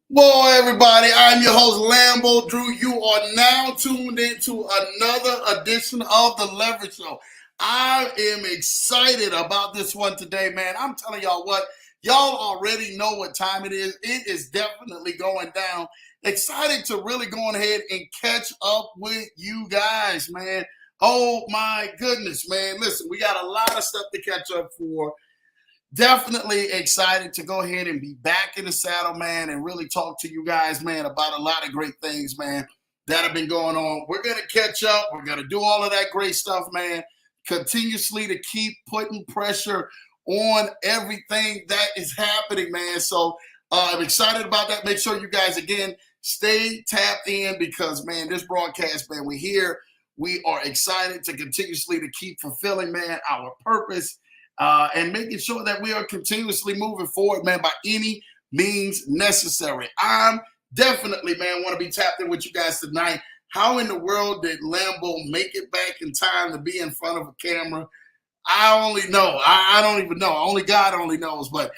Well, everybody, I'm your host, Lambo Drew. You are now tuned into another edition of the Leverage Show. I am excited about this one today, man. I'm telling y'all what, y'all already know what time it is. It is definitely going down. Excited to really go on ahead and catch up with you guys, man. Oh my goodness, man. Listen, we got a lot of stuff to catch up for. Definitely excited to go ahead and be back in the saddle, man, and really talk to you guys, man, about a lot of great things, man, that have been going on. We're going to catch up. We're going to do all of that great stuff, man, continuously to keep putting pressure on everything that is happening, man. So I'm excited about that. Make sure you guys, again, stay tapped in because, man, this broadcast, man, we're here. We are excited to continuously to keep fulfilling, man, our purpose and making sure that we are continuously moving forward, man, by any means necessary. I'm definitely, man, want to be tapped in with you guys tonight. How in the world did Lambo make it back in time to be in front of a camera? I only know. I don't even know. Only God only knows. But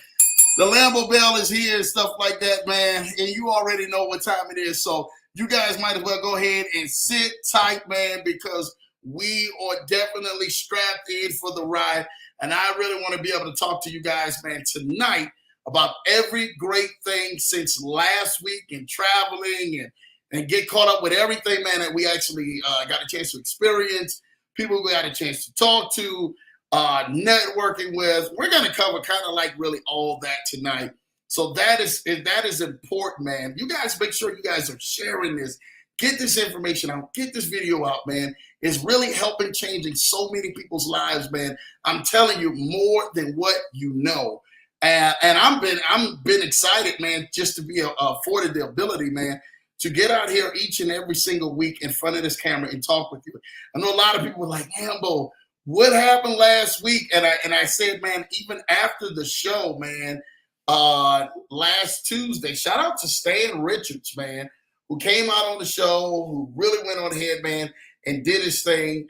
the Lambo Bell is here and stuff like that, man. And you already know what time it is. So you guys might as well go ahead and sit tight, man, because we are definitely strapped in for the ride. And I really want to be able to talk to you guys, man, tonight about every great thing since last week and traveling and get caught up with everything, man, that we actually got a chance to experience, people we got a chance to talk to, networking with. We're going to cover kind of like really all that tonight. So that is important, man. You guys make sure you guys are sharing this. Get this information out. Get this video out, man. It's really helping changing so many people's lives, man. I'm telling you more than what you know. And I'm been excited, man, just to be afforded the ability, man, to get out here each and every single week in front of this camera and talk with you. I know a lot of people were like, Ambo, what happened last week? And I said, man, even after the show, man, last Tuesday, shout out to Stan Richards, man, who came out on the show, who really went on ahead, man, and did his thing,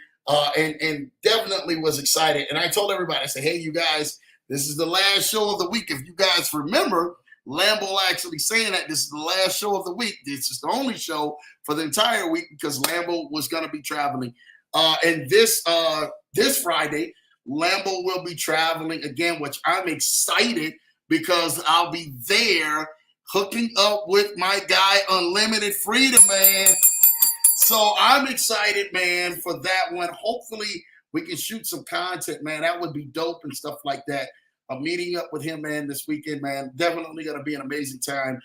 and definitely was excited. And I told everybody, I said, hey, you guys, this is the last show of the week. If you guys remember, Lambo actually saying that this is the last show of the week. This is the only show for the entire week because Lambo was going to be traveling. And this Friday, Lambo will be traveling again, which I'm excited because I'll be there hooking up with my guy, Unlimited Freedom, man. So I'm excited, man, for that one. Hopefully we can shoot some content, man. That would be dope and stuff like that. I'm meeting up with him, man, this weekend, man. Definitely going to be an amazing time.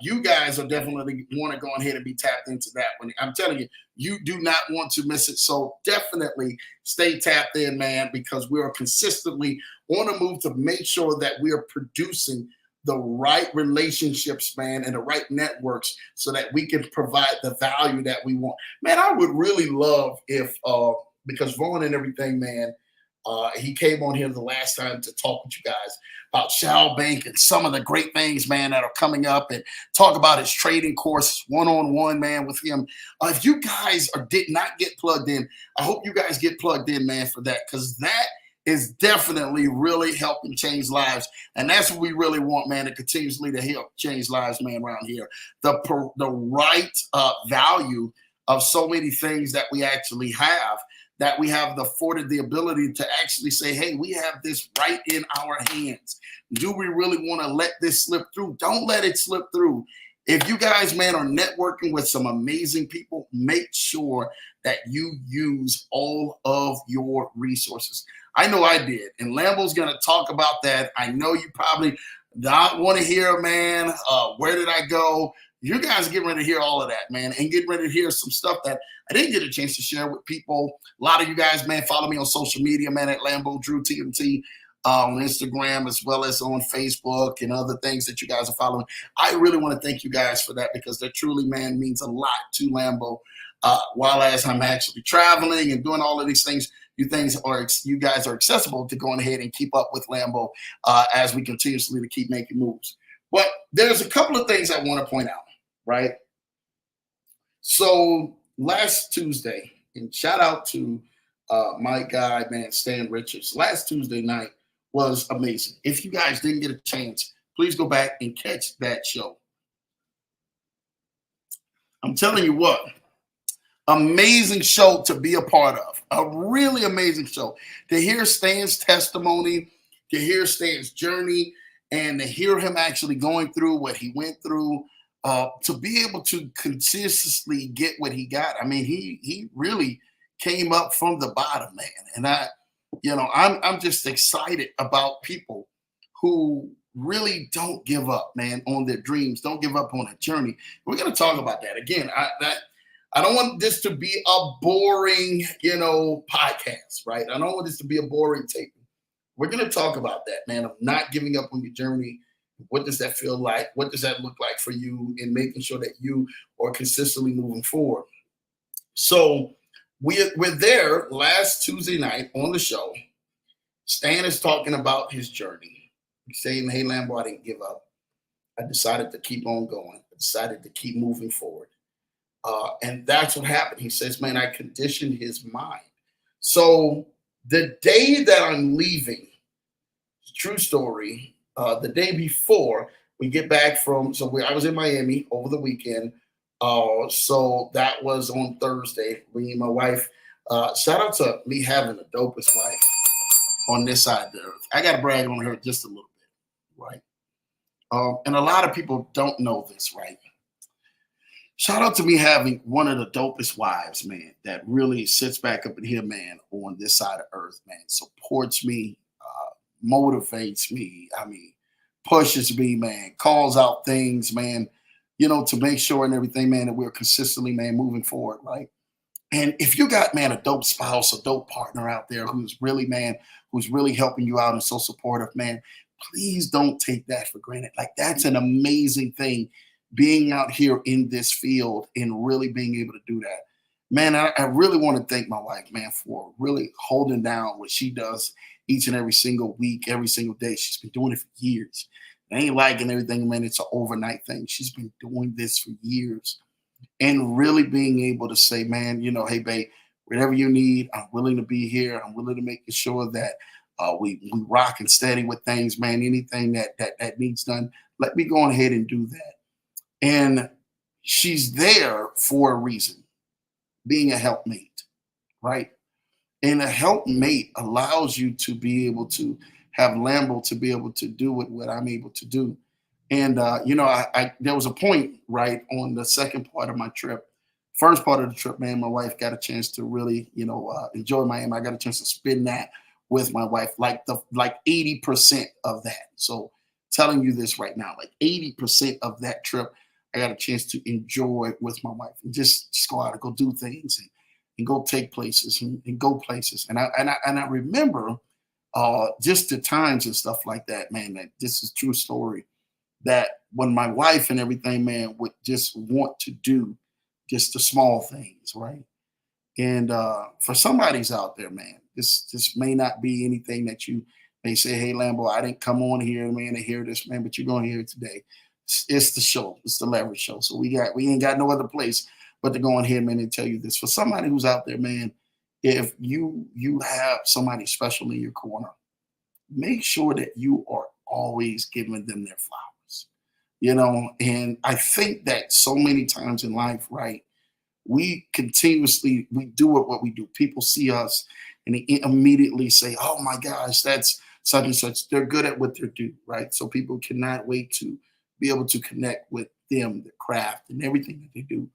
You guys are definitely want to go ahead and be tapped into that one. I'm telling you, you do not want to miss it. So definitely stay tapped in, man, because we are consistently on a move to make sure that we are producing the right relationships, man, and the right networks so that we can provide the value that we want. Man, I would really love if, because Vaughn and everything, man, he came on here the last time to talk with you guys about Shao Bank and some of the great things, man, that are coming up and talk about his trading course one-on-one, man, with him. If you guys did not get plugged in, I hope you guys get plugged in, man, for that, because that is definitely really helping change lives. And that's what we really want, man, to continuously to help change lives, man, around here. The right value of so many things that we actually have, that we have afforded the ability to actually say, hey, we have this right in our hands. Do we really want to let this slip through? Don't let it slip through. If you guys, man, are networking with some amazing people, make sure that you use all of your resources. I know I did, and Lambo's going to talk about that. I know you probably not want to hear, man, where did I go? You guys are getting ready to hear all of that, man, and getting ready to hear some stuff that I didn't get a chance to share with people. A lot of you guys, man, follow me on social media, man, at Lambo Drew TMT on Instagram, as well as on Facebook and other things that you guys are following. I really want to thank you guys for that, because that truly, man, means a lot to Lambo. While as I'm actually traveling and doing all of these things, you guys are accessible to going ahead and keep up with Lambo as we continuously to keep making moves. But there's a couple of things I want to point out, right? So last Tuesday, and shout out to my guy, man, Stan Richards. Last Tuesday night was amazing. If you guys didn't get a chance, please go back and catch that show. I'm telling you what, amazing show to be a part of. A really amazing show. To hear Stan's testimony, to hear Stan's journey, and to hear him actually going through what he went through, to be able to consistently get what he got. I mean, he really came up from the bottom, man. And I'm just excited about people who really don't give up, man, on their dreams, don't give up on a journey. We're gonna talk about that again. I don't want this to be a boring, podcast, right? I don't want this to be a boring tape. We're going to talk about that, man, of not giving up on your journey. What does that feel like? What does that look like for you in making sure that you are consistently moving forward? So we're there last Tuesday night on the show. Stan is talking about his journey. He's saying, hey, Lambo, I didn't give up. I decided to keep on going. I decided to keep moving forward. And that's what happened. He says, man, I conditioned his mind. So the day that I'm leaving, true story, the day before we get back I was in Miami over the weekend. So that was on Thursday. Me and my wife, shout out to me having the dopest wife on this side of the earth. I got to brag on her just a little bit, right? And a lot of people don't know this, right? Shout out to me having one of the dopest wives, man, that really sits back up in here, man, on this side of earth, man, supports me, motivates me, pushes me, man, calls out things, man, to make sure and everything, man, that we're consistently, man, moving forward, right? And if you got, man, a dope spouse, a dope partner out there who's really helping you out and so supportive, man, please don't take that for granted. Like, that's an amazing thing, being out here in this field and really being able to do that. Man, I really want to thank my wife, man, for really holding down what she does each and every single week, every single day. She's been doing it for years. It ain't like and everything, man, it's an overnight thing. She's been doing this for years and really being able to say, man, hey, babe, whatever you need, I'm willing to be here. I'm willing to make sure that we rock and steady with things, man. Anything that needs done, let me go ahead and do that. And she's there for a reason, being a helpmate, right? And a helpmate allows you to be able to have Lambo to be able to do what I'm able to do. And there was a point right on the second part of my trip. First part of the trip, man, my wife got a chance to really, enjoy Miami. I got a chance to spend that with my wife, like 80% of that. So telling you this right now, like 80% of that trip, I got a chance to enjoy with my wife and just go out and go do things and go take places and go places. And I remember just the times and stuff like that, man. That this is a true story. That when my wife and everything, man, would just want to do just the small things, right? And for somebody's out there, man, this may not be anything that you may say, hey, Lambo, I didn't come on here, man, to hear this, man, but you're going to hear it today. It's the show. It's the Leverage Show. So we ain't got no other place but to go on here, man, and tell you this. For somebody who's out there, man, if you have somebody special in your corner, make sure that you are always giving them their flowers. And I think that so many times in life, right, we do what we do. People see us and they immediately say, oh my gosh, that's such and such. They're good at what they do, right? So people cannot wait to be able to connect with them, the craft and everything that they do.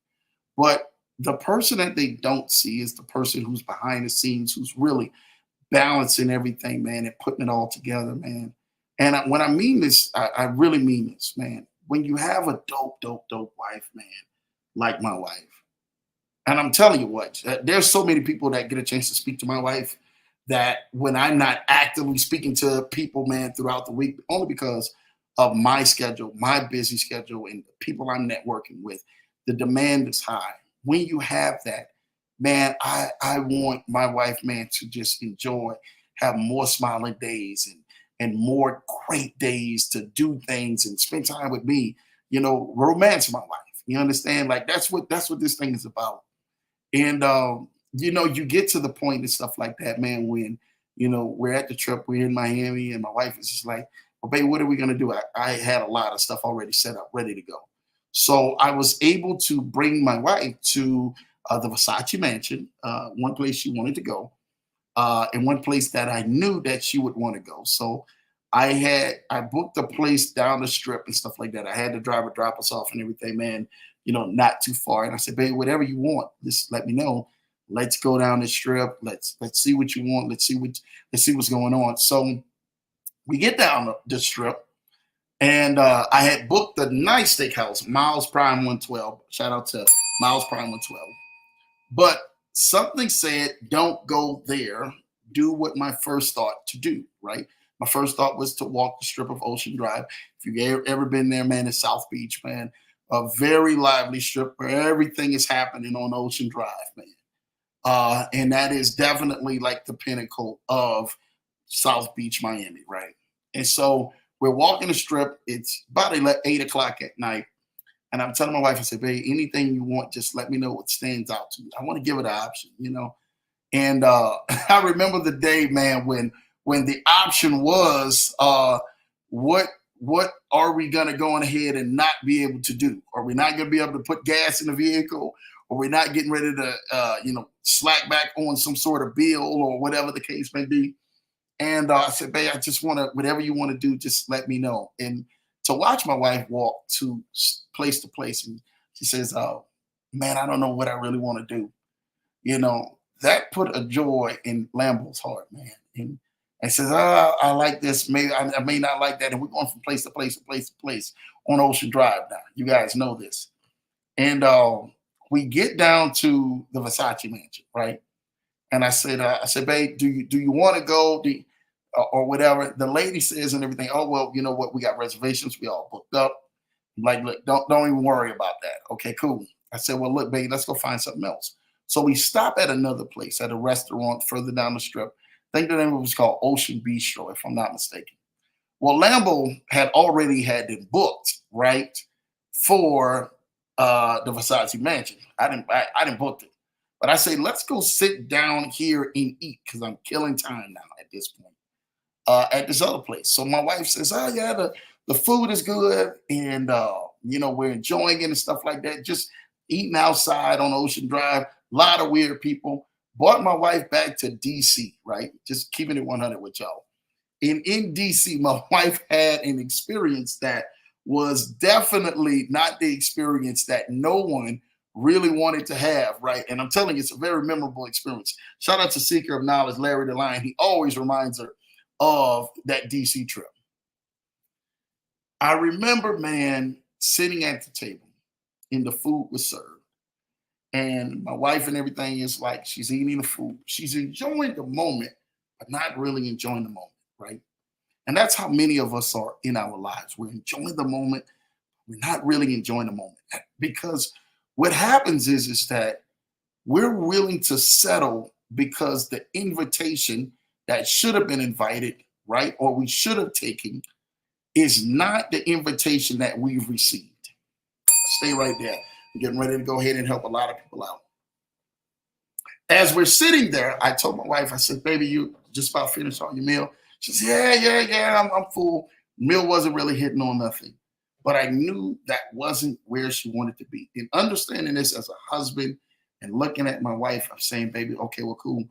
But the person that they don't see is the person who's behind the scenes, who's really balancing everything, man, and putting it all together, man. And when I mean this, I really mean this, man. When you have a dope wife, man, like my wife, and I'm telling you what, there's so many people that get a chance to speak to my wife that when I'm not actively speaking to people, man, throughout the week, only because of my schedule, my busy schedule, and the people I'm networking with, the demand is high. When you have that, man, I want my wife, man, to just enjoy, have more smiling days and more great days to do things and spend time with me, romance my wife. You understand? Like that's what this thing is about. And you get to the point and stuff like that, man, when we're at the trip, we're in Miami, and my wife is just like, well, babe, what are we gonna do? I had a lot of stuff already set up, ready to go. So I was able to bring my wife to the Versace mansion, one place she wanted to go, and one place that I knew that she would want to go. So I booked a place down the strip and stuff like that. I had the driver drop us off and everything, man. Not too far. And I said, babe, whatever you want, just let me know. Let's go down the strip. Let's see what you want. Let's see what's going on. So we get down the strip, and I had booked a nice steakhouse, Miles Prime 112. Shout out to Miles Prime 112. But something said, don't go there. Do what my first thought to do, right? My first thought was to walk the strip of Ocean Drive. If you've ever been there, man, it's South Beach, man. A very lively strip where everything is happening on Ocean Drive, man. And that is definitely like the pinnacle of South Beach, Miami, right? And so we're walking the strip. It's about 8 o'clock at night. And I'm telling my wife, I said, babe, anything you want, just let me know what stands out to you. I want to give it an option. And I remember the day, man, when the option was, what are we gonna go on ahead and not be able to do? Are we not gonna be able to put gas in the vehicle? Or we're not getting ready to, slack back on some sort of bill or whatever the case may be? And I said, babe, I just want to, whatever you want to do, just let me know. And to watch my wife walk to place to place, and she says, oh, man, I don't know what I really want to do. That put a joy in Lambo's heart, man. And says, oh, I like this. Maybe I may not like that. And we're going from place to place to place to place on Ocean Drive now. You guys know this. And we get down to the Versace mansion, right? And I said, babe, do you want to go? Or whatever. The lady says and everything. Oh, well, you know what? We got reservations. We all booked up. I'm like, look, don't even worry about that. Okay, cool. I said, well, look, babe, let's go find something else. So we stop at another place, at a restaurant further down the strip. I think the name of it was called Ocean Bistro, if I'm not mistaken. Well, Lambo had already had it booked, right, for the Versace mansion. I didn't book it. But I say, let's go sit down here and eat because I'm killing time now at this point. At this other place. So my wife says, oh, yeah, the food is good. And, we're enjoying it and stuff like that. Just eating outside on Ocean Drive. A lot of weird people. Brought my wife back to D.C., right? Just keeping it 100 with y'all. And in D.C., my wife had an experience that was definitely not the experience that no one really wanted to have, right? And I'm telling you, it's a very memorable experience. Shout out to Seeker of Knowledge, Larry the Lion. He always reminds her of that DC trip. I remember, man, sitting at the table and the food was served. And my wife and everything is like, she's eating the food. She's enjoying the moment, but not really enjoying the moment, right? And that's how many of us are in our lives. We're enjoying the moment. We're not really enjoying the moment. Because what happens is that we're willing to settle because the invitation that should have been invited, right, or we should have taken, is not the invitation that we've received. Stay right there. I'm getting ready to go ahead and help a lot of people out. As we're sitting there, I told my wife, I said, baby, you just about finished all your meal? She said, yeah, I'm full. Meal wasn't really hitting on nothing. But I knew that wasn't where she wanted to be. And understanding this as a husband and looking at my wife, I'm saying, baby, okay, well, cool.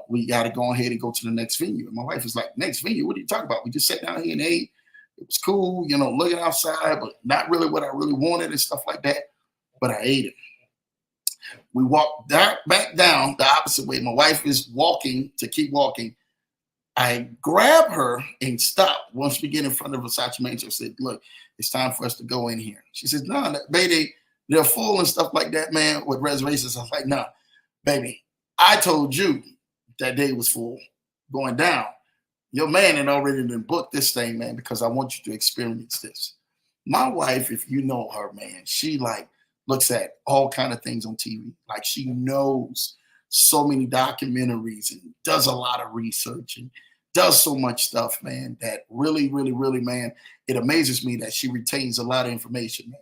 We got to go ahead and go to the next venue. And my wife is like, next venue? What are you talking about? We just sat down here and ate. It was cool, looking outside, but not really what I really wanted and stuff like that. But I ate it. We walked back down the opposite way. My wife is walking to keep walking. I grab her and stop once we get in front of Versace Mansion. I said, look, it's time for us to go in here. She says, no, baby, they're full and stuff like that, man, with reservations. I was like, no, baby, I told you that day was full going down. Your man had already been booked this thing, man, because I want you to experience this. My wife, if you know her, man, she like looks at all kind of things on TV. Like she knows so many documentaries and does a lot of research and does so much stuff, man, that really, really, really, man, it amazes me that she retains a lot of information, man.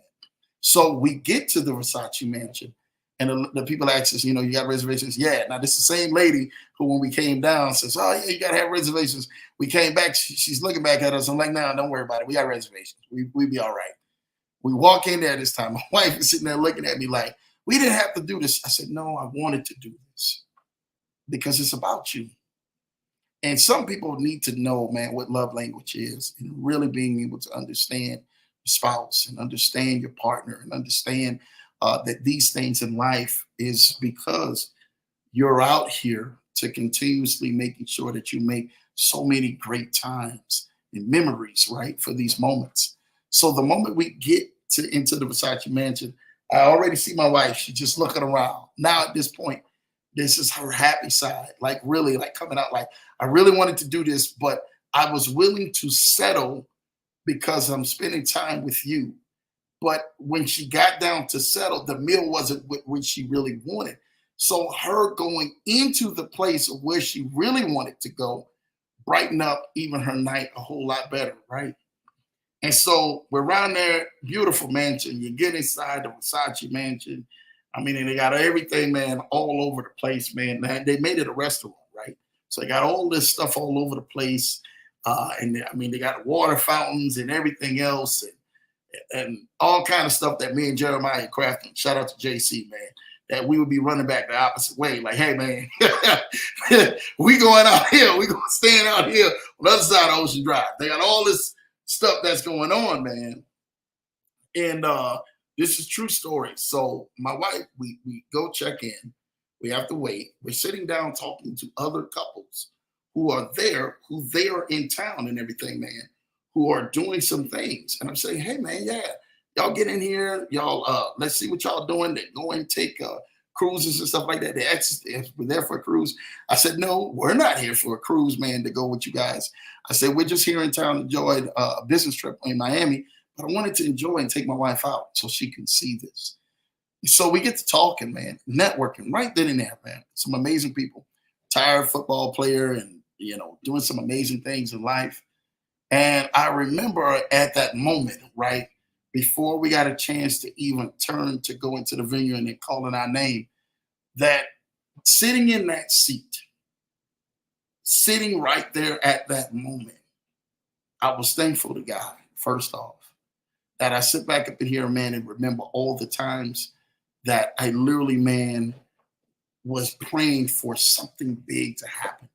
So we get to the Versace mansion and the people ask us, you got reservations? Yeah. Now, this is the same lady who, when we came down, says, oh, yeah, you got to have reservations. We came back. She's looking back at us. I'm like, no, don't worry about it. We got reservations. We be all right. We walk in there this time. My wife is sitting there looking at me like, we didn't have to do this. I said, no, I wanted to do this because it's about you. And some people need to know, man, what love language is and really being able to understand your spouse and understand your partner and understand that these things in life is because you're out here to continuously making sure that you make so many great times and memories, right, for these moments. So the moment we get to into the Versace mansion, I already see my wife. She's just looking around. Now at this point, this is her happy side, like really like coming out like, I really wanted to do this, but I was willing to settle because I'm spending time with you. But when she got down to settle, the meal wasn't what she really wanted. So her going into the place of where she really wanted to go brighten up even her night a whole lot better, right? And so we're around there, beautiful mansion. You get inside the Versace mansion. I mean, and they got everything, man, all over the place, man. They made it a restaurant, right? So they got all this stuff all over the place. I mean, they got water fountains and everything else. And all kind of stuff that me and Jeremiah crafted. Shout out to JC, man. That we would be running back the opposite way. Like, hey, man, we going out here. We going to stand out here on the other side of Ocean Drive. They got all this stuff that's going on, man. And this is true story. So my wife, we go check in. We have to wait. We're sitting down talking to other couples who are there, who they are in town and everything, man, who are doing some things. And I'm saying, hey, man, yeah, y'all get in here. Y'all, let's see what y'all doing. They go and take cruises and stuff like that. We're there for a cruise. I said, no, we're not here for a cruise, man, to go with you guys. I said, we're just here in town to enjoy a business trip in Miami, but I wanted to enjoy and take my wife out so she can see this. So we get to talking, man, networking right then and there, man. Some amazing people, retired football player and, doing some amazing things in life. And I remember at that moment, right, before we got a chance to even turn to go into the venue and then calling our name, that sitting in that seat, sitting right there at that moment, I was thankful to God, first off, that I sit back up in here, man, and remember all the times that I literally, man, was praying for something big to happen,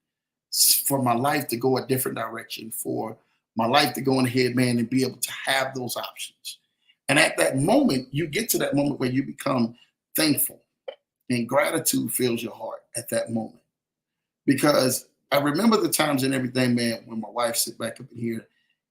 for my life to go a different direction, for my life to go in ahead, man, and be able to have those options. And at that moment, you get to that moment where you become thankful and gratitude fills your heart at that moment. Because I remember the times and everything, man, when my wife sit back up in here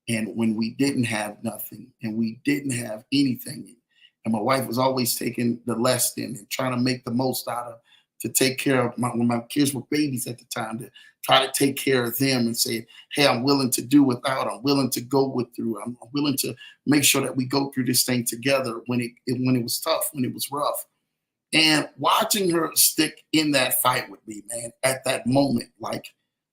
and when we didn't have nothing and we didn't have anything. And my wife was always taking the less than and trying to make the most out of to take care of when my kids were babies at the time, to try to take care of them and say, hey, I'm willing to do without, I'm willing to go with through, I'm willing to make sure that we go through this thing together when it was tough, when it was rough. And watching her stick in that fight with me, man, at that moment, like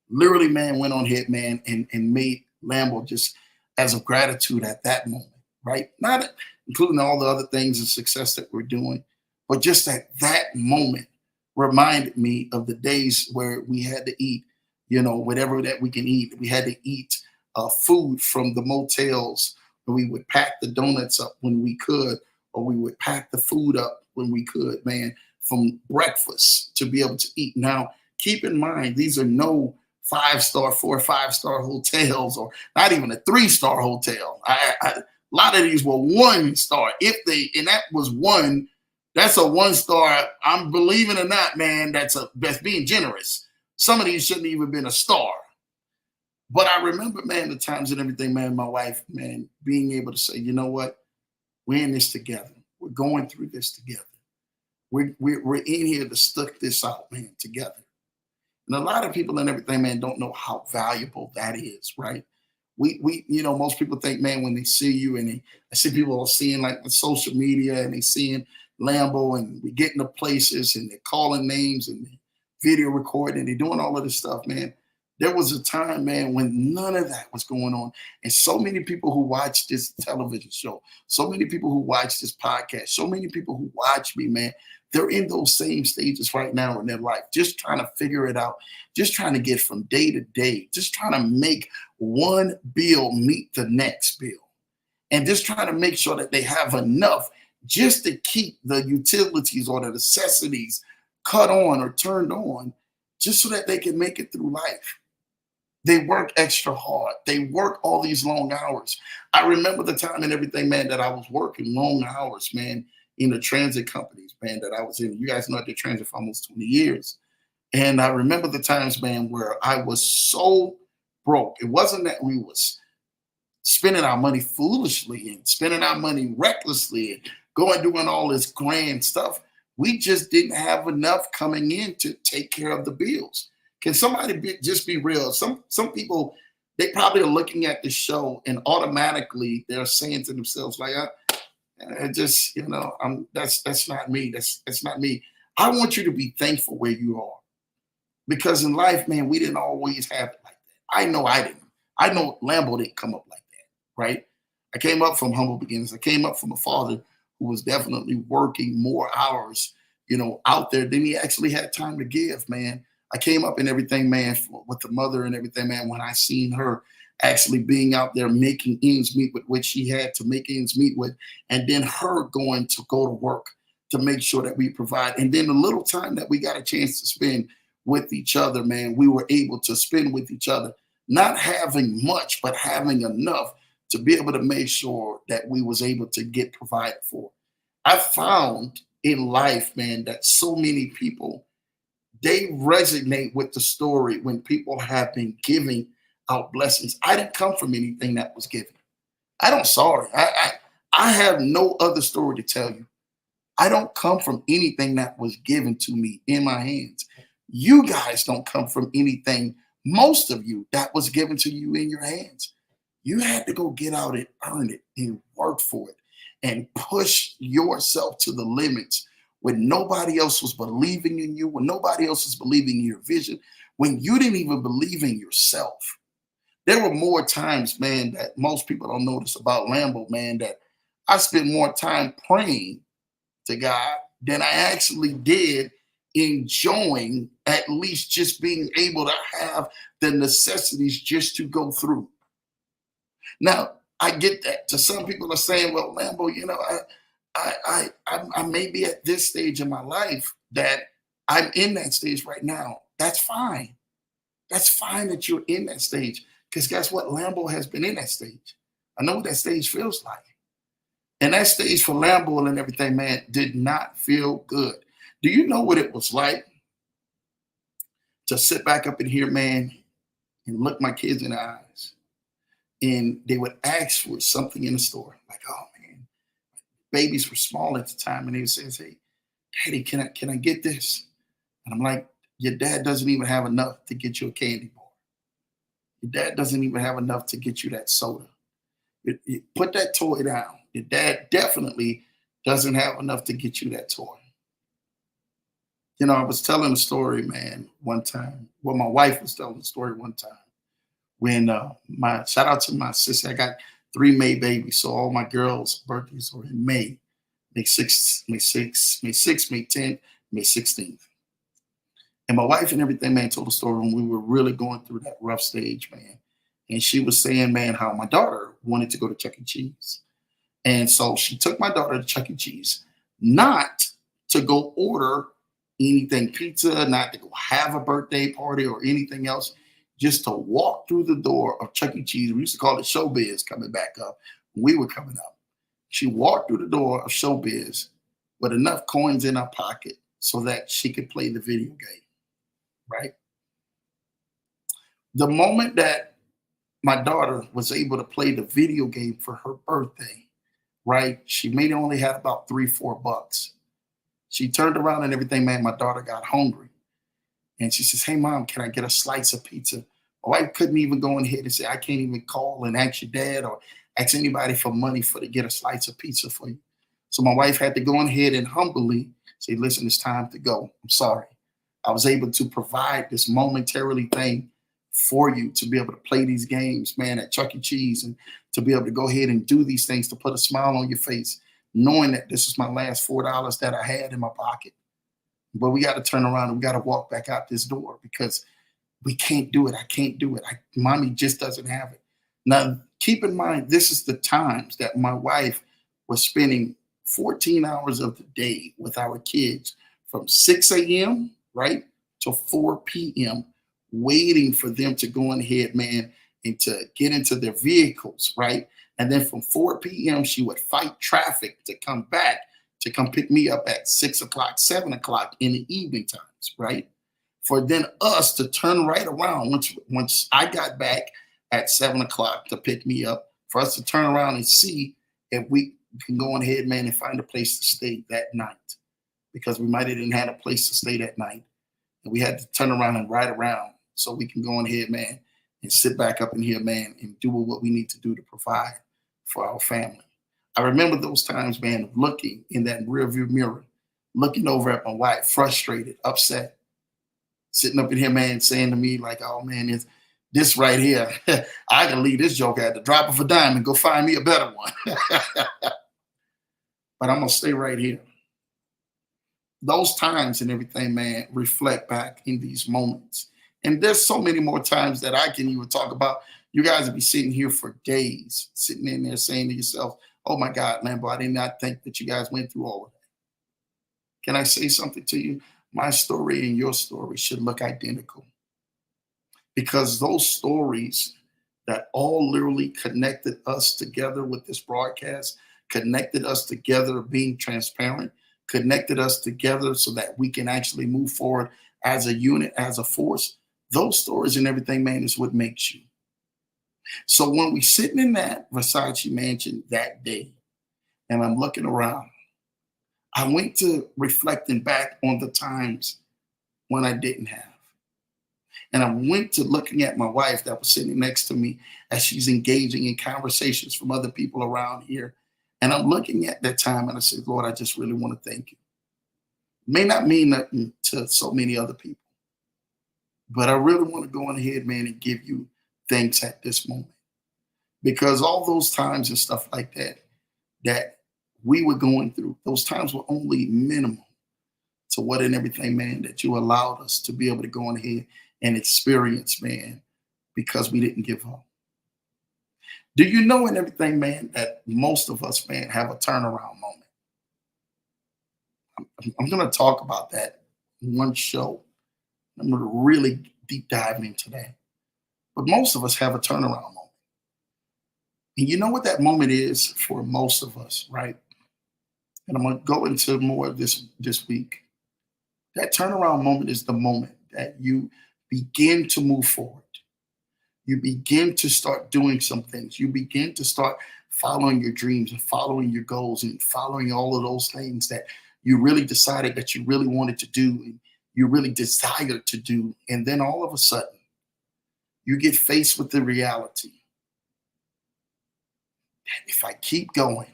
literally, man, went on ahead, man, and made Lambo just as of gratitude at that moment, right? Not including all the other things and success that we're doing, but just at that moment reminded me of the days where we had to eat, whatever that we can eat. We had to eat food from the motels, and we would pack the donuts up when we could, or we would pack the food up when we could, man, from breakfast to be able to eat. Now, keep in mind, these are no 5-star, 4 or 5-star hotels, or not even a 3-star hotel. A lot of these were 1-star. And that was one. That's a 1-star. I'm believing or not, man, that's being generous. Some of these shouldn't even been a star. But I remember, man, the times and everything, man, my wife, man, being able to say, you know what? We're in this together. We're going through this together. We're in here to stick this out, man, together. And a lot of people and everything, man, don't know how valuable that is, right? We most people think, man, when they see you and I see people are seeing like the social media and they seeing Lambo and we get into places and they're calling names and video recording and they're doing all of this stuff, man. There was a time, man, when none of that was going on. And so many people who watch this television show, so many people who watch this podcast, so many people who watch me, man, they're in those same stages right now in their life, just trying to figure it out, just trying to get from day to day, just trying to make one bill meet the next bill. and just trying to make sure that they have enough just to keep the utilities or the necessities cut on or turned on, just so that they can make it through life. They work extra hard. They work all these long hours. I remember the time and everything, man, that I was working long hours, man, in the transit companies, man, that I was in. You guys know I did transit for almost 20 years. And I remember the times, man, where I was so broke. It wasn't that we was spending our money foolishly and spending our money recklessly and going doing all this grand stuff. We just didn't have enough coming in to take care of the bills. Can somebody just be real? Some people, they probably are looking at the show and automatically they're saying to themselves like, I just, that's not me. That's not me. I want you to be thankful where you are, because in life, man, we didn't always have it like that. I know I didn't. I know Lambo didn't come up like that, right? I came up from humble beginnings. I came up from a father who was definitely working more hours, out there than he actually had time to give, man. I came up in everything, man, with the mother and everything, man, when I seen her actually being out there making ends meet with what she had to make ends meet with, and then her going to go to work to make sure that we provide. And then the little time that we got a chance to spend with each other, man, we were able to spend with each other, not having much, but having enough to be able to make sure that we was able to get provided for. I found in life, man, that so many people, they resonate with the story when people have been giving out blessings. I didn't come from anything that was given. I don't sorry. I have no other story to tell you. I don't come from anything that was given to me in my hands. You guys don't come from anything, most of you, that was given to you in your hands. You had to go get out and earn it and work for it and push yourself to the limits when nobody else was believing in you, when nobody else was believing in your vision, when you didn't even believe in yourself. There were more times, man, that most people don't notice about Lambo, man, that I spent more time praying to God than I actually did enjoying at least just being able to have the necessities just to go through. Now, I get that. To some people are saying, well, Lambo, I may be at this stage in my life that I'm in that stage right now. That's fine. That's fine that you're in that stage. Because guess what? Lambo has been in that stage. I know what that stage feels like. And that stage for Lambo and everything, man, did not feel good. Do you know what it was like to sit back up in here, man, and look my kids in the eyes? And they would ask for something in the store. Like, oh man, babies were small at the time. And they would say, hey, Daddy, can I get this? And I'm like, your dad doesn't even have enough to get you a candy bar. Your dad doesn't even have enough to get you that soda. Put that toy down. Your dad definitely doesn't have enough to get you that toy. I was telling a story, man, one time. Well, my wife was telling a story one time when my shout out to my sister. I got 3 May babies, so all my girls' birthdays are in May. May 6th, May 6th, May 6th, May 10th, May 16th. And my wife and everything, man, told a story when we were really going through that rough stage, man. And she was saying, man, how my daughter wanted to go to Chuck E. Cheese. And so she took my daughter to Chuck E. Cheese, not to go order anything pizza, not to go have a birthday party or anything else, just to walk through the door of Chuck E. Cheese. We used to call it Showbiz coming back up when we were coming up. She walked through the door of Showbiz with enough coins in her pocket so that she could play the video game, right? The moment that my daughter was able to play the video game for her birthday, right? She may only had about $3-4. She turned around and everything, man, my daughter got hungry. And she says, hey, Mom, can I get a slice of pizza? My wife couldn't even go ahead and say, I can't even call and ask your dad or ask anybody for money to get a slice of pizza for you. So my wife had to go ahead and humbly say, listen, it's time to go. I'm sorry. I was able to provide this momentarily thing for you to be able to play these games, man, at Chuck E. Cheese, and to be able to go ahead and do these things, to put a smile on your face, knowing that this is my last $4 that I had in my pocket. But we got to turn around and we got to walk back out this door because we can't do it. I can't do it. Mommy just doesn't have it. Now, Keep in mind, this is the times that my wife was spending 14 hours of the day with our kids from 6 a.m., right, to 4 p.m., waiting for them to go on ahead, man, and to get into their vehicles, right? And then from 4 p.m., she would fight traffic to come back to come pick me up at 6 o'clock, 7 o'clock in the evening times, right? For then us to turn right around once I got back at 7 o'clock to pick me up, for us to turn around and see if we can go on ahead, man, and find a place to stay that night. Because we might have didn't have a place to stay that night. And we had to turn around and ride around so we can go on ahead, man, and sit back up in here, man, and do what we need to do to provide for our family. I remember those times, man, of looking in that rearview mirror, looking over at my wife, frustrated, upset, sitting up in here, man, saying to me, like, oh, man, it's this right here. I can leave this joke at the drop of a dime and go find me a better one. But I'm going to stay right here. Those times and everything, man, reflect back in these moments. And there's so many more times that I can even talk about. You guys will be sitting here for days, sitting in there saying to yourself, oh my God, Lambo, I did not think that you guys went through all of that. Can I say something to you? My story and your story should look identical, because those stories that all literally connected us together with this broadcast, connected us together being transparent, connected us together so that we can actually move forward as a unit, as a force. Those stories and everything, man, is what makes you. So when we sitting in that Versace mansion that day, and I'm looking around, I went to reflecting back on the times when I didn't have. And I went to looking at my wife that was sitting next to me as she's engaging in conversations from other people around here. And I'm looking at that time and I said, Lord, I just really want to thank you. It may not mean nothing to so many other people, but I really want to go on ahead, man, and give you thanks at this moment. Because all those times and stuff like that we were going through, those times were only minimal to what and everything, man, that you allowed us to be able to go on ahead and experience, man, because we didn't give up. Do you know and everything, man, that most of us, man, have a turnaround moment? I'm going to talk about that in one show. I'm going to really deep dive into that. But most of us have a turnaround moment. And you know what that moment is for most of us, right? And I'm going to go into more of this week. That turnaround moment is the moment that you begin to move forward. You begin to start doing some things. You begin to start following your dreams and following your goals and following all of those things that you really decided that you really wanted to do and you really desired to do. And then all of a sudden, you get faced with the reality that if I keep going,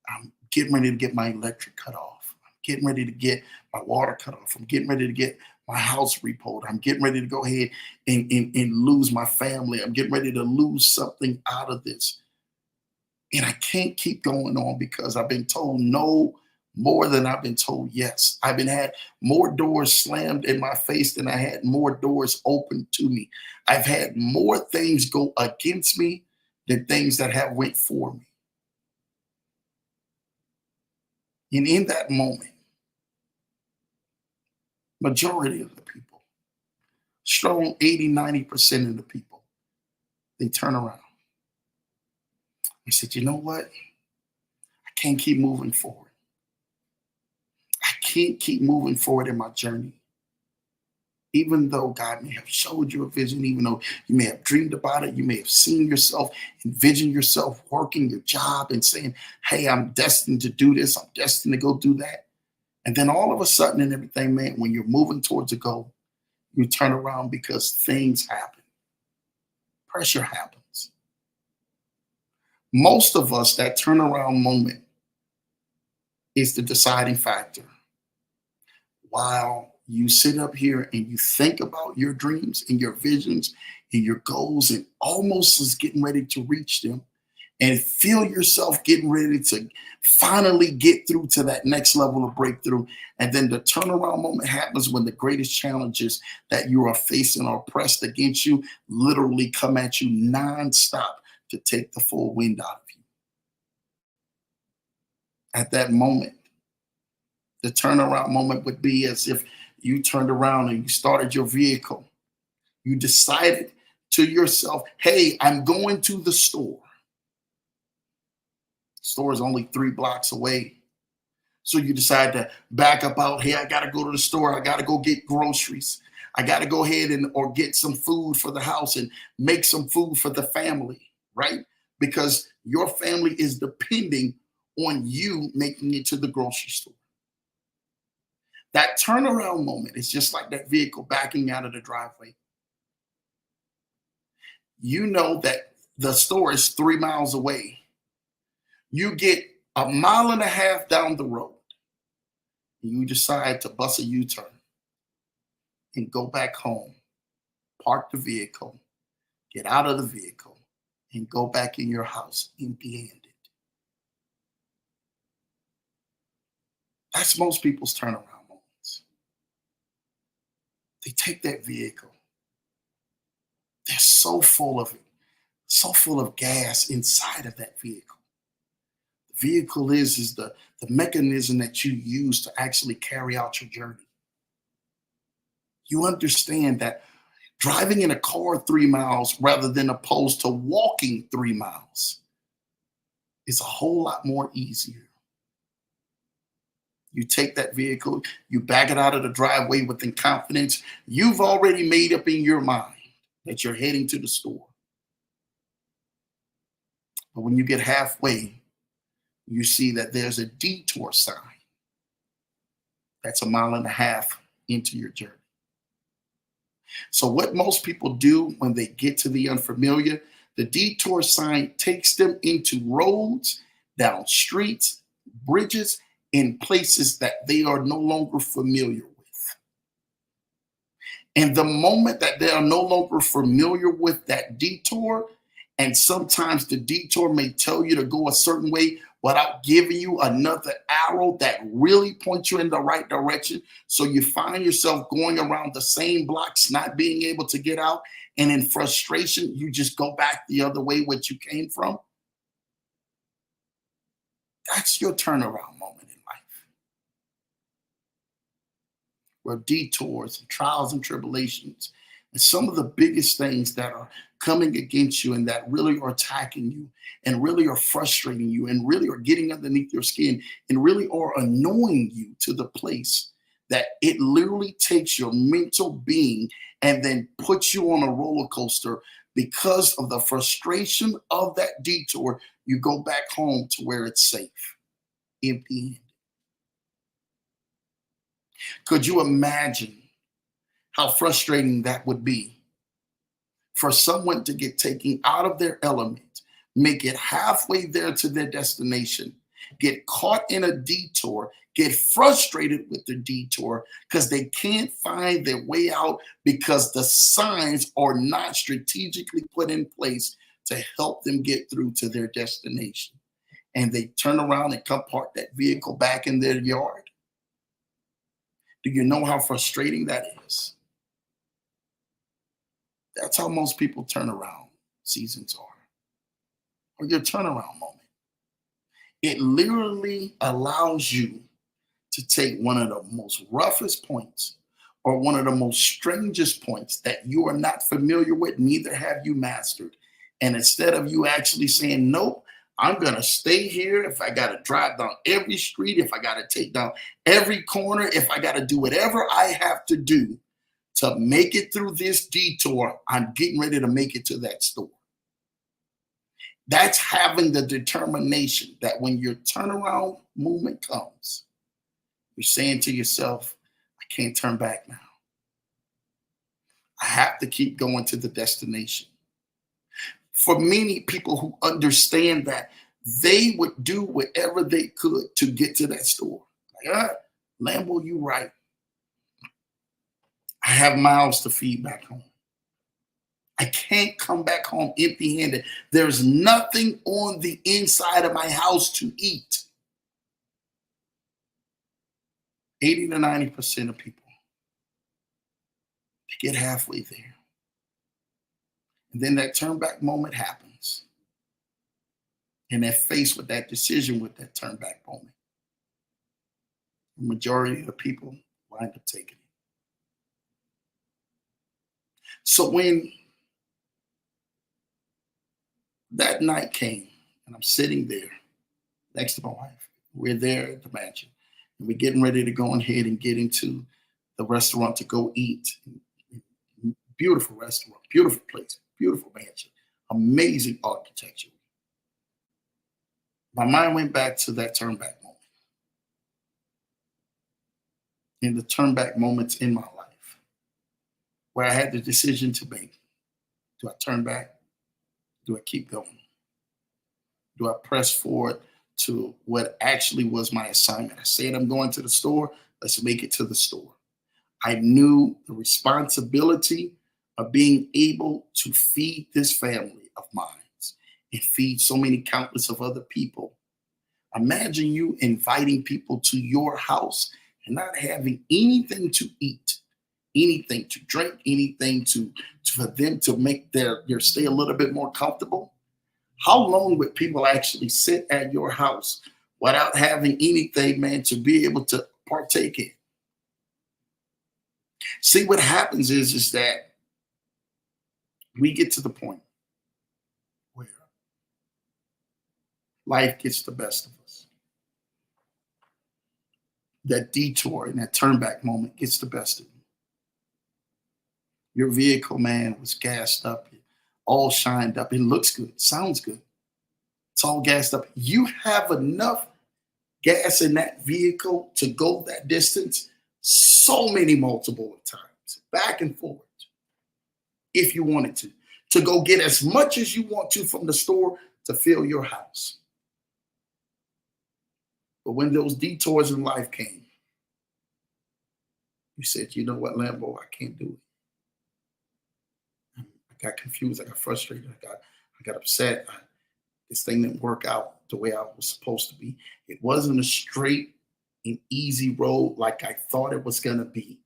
I'm getting ready to get my electric cut off. I'm getting ready to get my water cut off. I'm getting ready to get my house repoed. I'm getting ready to go ahead and lose my family. I'm getting ready to lose something out of this. And I can't keep going on because I've been told no more than I've been told yes. I've been had more doors slammed in my face than I had more doors open to me. I've had more things go against me than things that have went for me. And in that moment, majority of the people, strong 80, 90% of the people, they turn around. I said, you know what? I can't keep moving forward. I can't keep moving forward in my journey. Even though God may have showed you a vision, even though you may have dreamed about it, you may have seen yourself, envisioned yourself working your job and saying, hey, I'm destined to do this. I'm destined to go do that. And then all of a sudden and everything, man, when you're moving towards a goal, you turn around because things happen. Pressure happens. Most of us, that turnaround moment is the deciding factor. While you sit up here and you think about your dreams and your visions and your goals and almost is getting ready to reach them, and feel yourself getting ready to finally get through to that next level of breakthrough. And then the turnaround moment happens when the greatest challenges that you are facing or pressed against you literally come at you nonstop to take the full wind out of you. At that moment, the turnaround moment would be as if you turned around and you started your vehicle. You decided to yourself, hey, I'm going to the store. The store is only 3 blocks away. So you decide to back up out here. I got to go to the store. I got to go get groceries. I got to go ahead and or get some food for the house and make some food for the family, right? Because your family is depending on you making it to the grocery store. That turnaround moment is just like that vehicle backing out of the driveway. You know that the store is 3 miles away. You get a mile and a half down the road. You decide to bust a U-turn and go back home, park the vehicle, get out of the vehicle, and go back in your house empty-handed. That's most people's turnaround moments. They take that vehicle. They're so full of it, so full of gas inside of that vehicle. The vehicle is the mechanism that you use to actually carry out your journey. You understand that driving in a car 3 miles rather than opposed to walking 3 miles is a whole lot more easier. You take that vehicle, you back it out of the driveway within confidence. You've already made up in your mind that you're heading to the store. But when you get halfway, you see that there's a detour sign that's a mile and a half into your journey. So what most people do when they get to the unfamiliar, the detour sign takes them into roads, down streets, bridges, in places that they are no longer familiar with. And the moment that they are no longer familiar with that detour, and sometimes the detour may tell you to go a certain way without giving you another arrow that really points you in the right direction. So you find yourself going around the same blocks, not being able to get out. And in frustration, you just go back the other way which you came from. That's your turnaround moment in life. Where detours and trials and tribulations and some of the biggest things that are coming against you and that really are attacking you and really are frustrating you and really are getting underneath your skin and really are annoying you to the place that it literally takes your mental being and then puts you on a roller coaster because of the frustration of that detour. You go back home to where it's safe, empty-handed. Could you imagine how frustrating that would be for someone to get taken out of their element, make it halfway there to their destination, get caught in a detour, get frustrated with the detour because they can't find their way out because the signs are not strategically put in place to help them get through to their destination. And they turn around and come park that vehicle back in their yard. Do you know how frustrating that is? That's how most people turnaround seasons are, or your turnaround moment. It literally allows you to take one of the most roughest points or one of the most strangest points that you are not familiar with, neither have you mastered. And instead of you actually saying, nope, I'm going to stay here. If I got to drive down every street, if I got to take down every corner, if I got to do whatever I have to do to make it through this detour, I'm getting ready to make it to that store. That's having the determination that when your turnaround movement comes, you're saying to yourself, I can't turn back now. I have to keep going to the destination. For many people who understand that, they would do whatever they could to get to that store. Like, Lambo, you right. I have mouths to feed back home. I can't come back home empty handed. There's nothing on the inside of my house to eat. 80 to 90% of people, they get halfway there. And then that turn back moment happens. And they're faced with that decision with that turn back moment. The majority of the people wind up taking it. So when that night came and I'm sitting there next to my wife, we're there at the mansion and we're getting ready to go ahead and get into the restaurant to go eat. Beautiful restaurant, beautiful place, beautiful mansion, amazing architecture. My mind went back to that turn back moment. In the turn back moments in my life where I had the decision to make. Do I turn back? Do I keep going? Do I press forward to what actually was my assignment? I said I'm going to the store. Let's make it to the store. I knew the responsibility of being able to feed this family of mine and feed so many countless of other people. Imagine you inviting people to your house and not having anything to eat, anything to drink, anything to for them to make their stay a little bit more comfortable. How long would people actually sit at your house without having anything, man, to be able to partake in? See, what happens is that we get to the point where life gets the best of us. That detour and that turn back moment gets the best of you. Your vehicle, man, was gassed up, all shined up. It looks good, sounds good. It's all gassed up. You have enough gas in that vehicle to go that distance so many multiple times, back and forth, if you wanted to go get as much as you want to from the store to fill your house. But when those detours in life came, you said, you know what, Lambo, I can't do it. I got confused. I got frustrated. I got upset. This thing didn't work out the way I was supposed to be. It wasn't a straight and easy road like I thought it was going to be.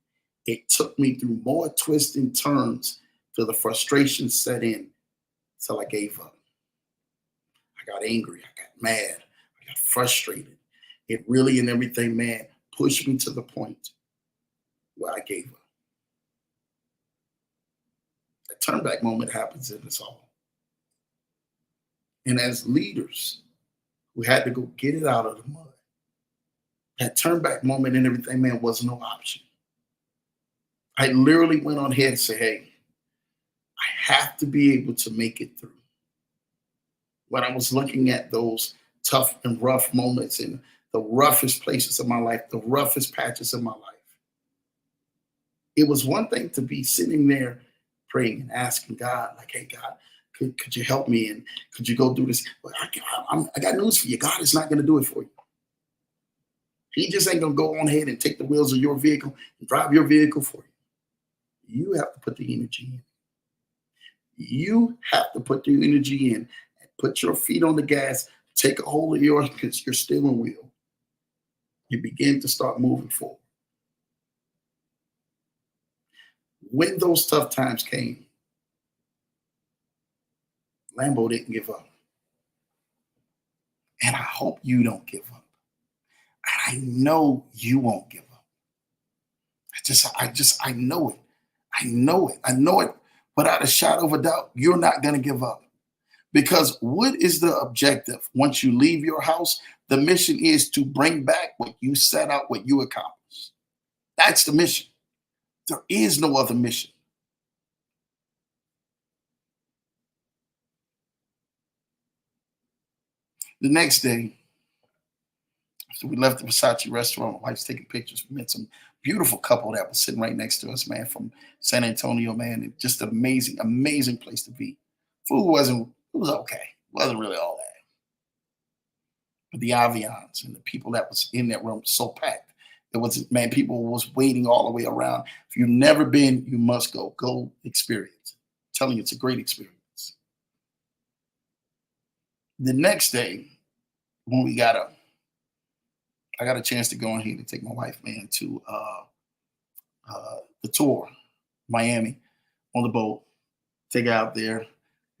It took me through more twists and turns till the frustration set in till I gave up. I got angry. I got mad. I got frustrated. It really and everything, man, pushed me to the point where I gave up. A turn back moment happens in us all. And as leaders, we had to go get it out of the mud. That turn back moment and everything, man, was no option. I literally went on ahead and said, hey, I have to be able to make it through. When I was looking at those tough and rough moments in the roughest places of my life, the roughest patches of my life, it was one thing to be sitting there praying and asking God, like, hey, God, could you help me? And could you go do this? But I got news for you. God is not going to do it for you. He just ain't going to go on ahead and take the wheels of your vehicle and drive your vehicle for you. You have to put the energy in. You have to put the energy in and put your feet on the gas, take a hold of your steering wheel. You begin to start moving forward. When those tough times came, Lambo didn't give up. And I hope you don't give up. And I know you won't give up. I know it. I know it. I know it without a shadow of a doubt. You're not going to give up. Because what is the objective? Once you leave your house, the mission is to bring back what you set out, what you accomplished. That's the mission. There is no other mission. The next day, after we left the Versace restaurant, my wife's taking pictures. We met some beautiful couple that was sitting right next to us, man, from San Antonio, man. And just an amazing, amazing place to be. Food it was okay. It wasn't really all that. But the ambiance and the people that was in that room was so packed. It was, man, people was waiting all the way around. If you've never been, you must go. Go experience. telling you, it's a great experience. The next day, when I got a chance to go in here to take my wife, man, to the tour, Miami, on the boat, take her out there,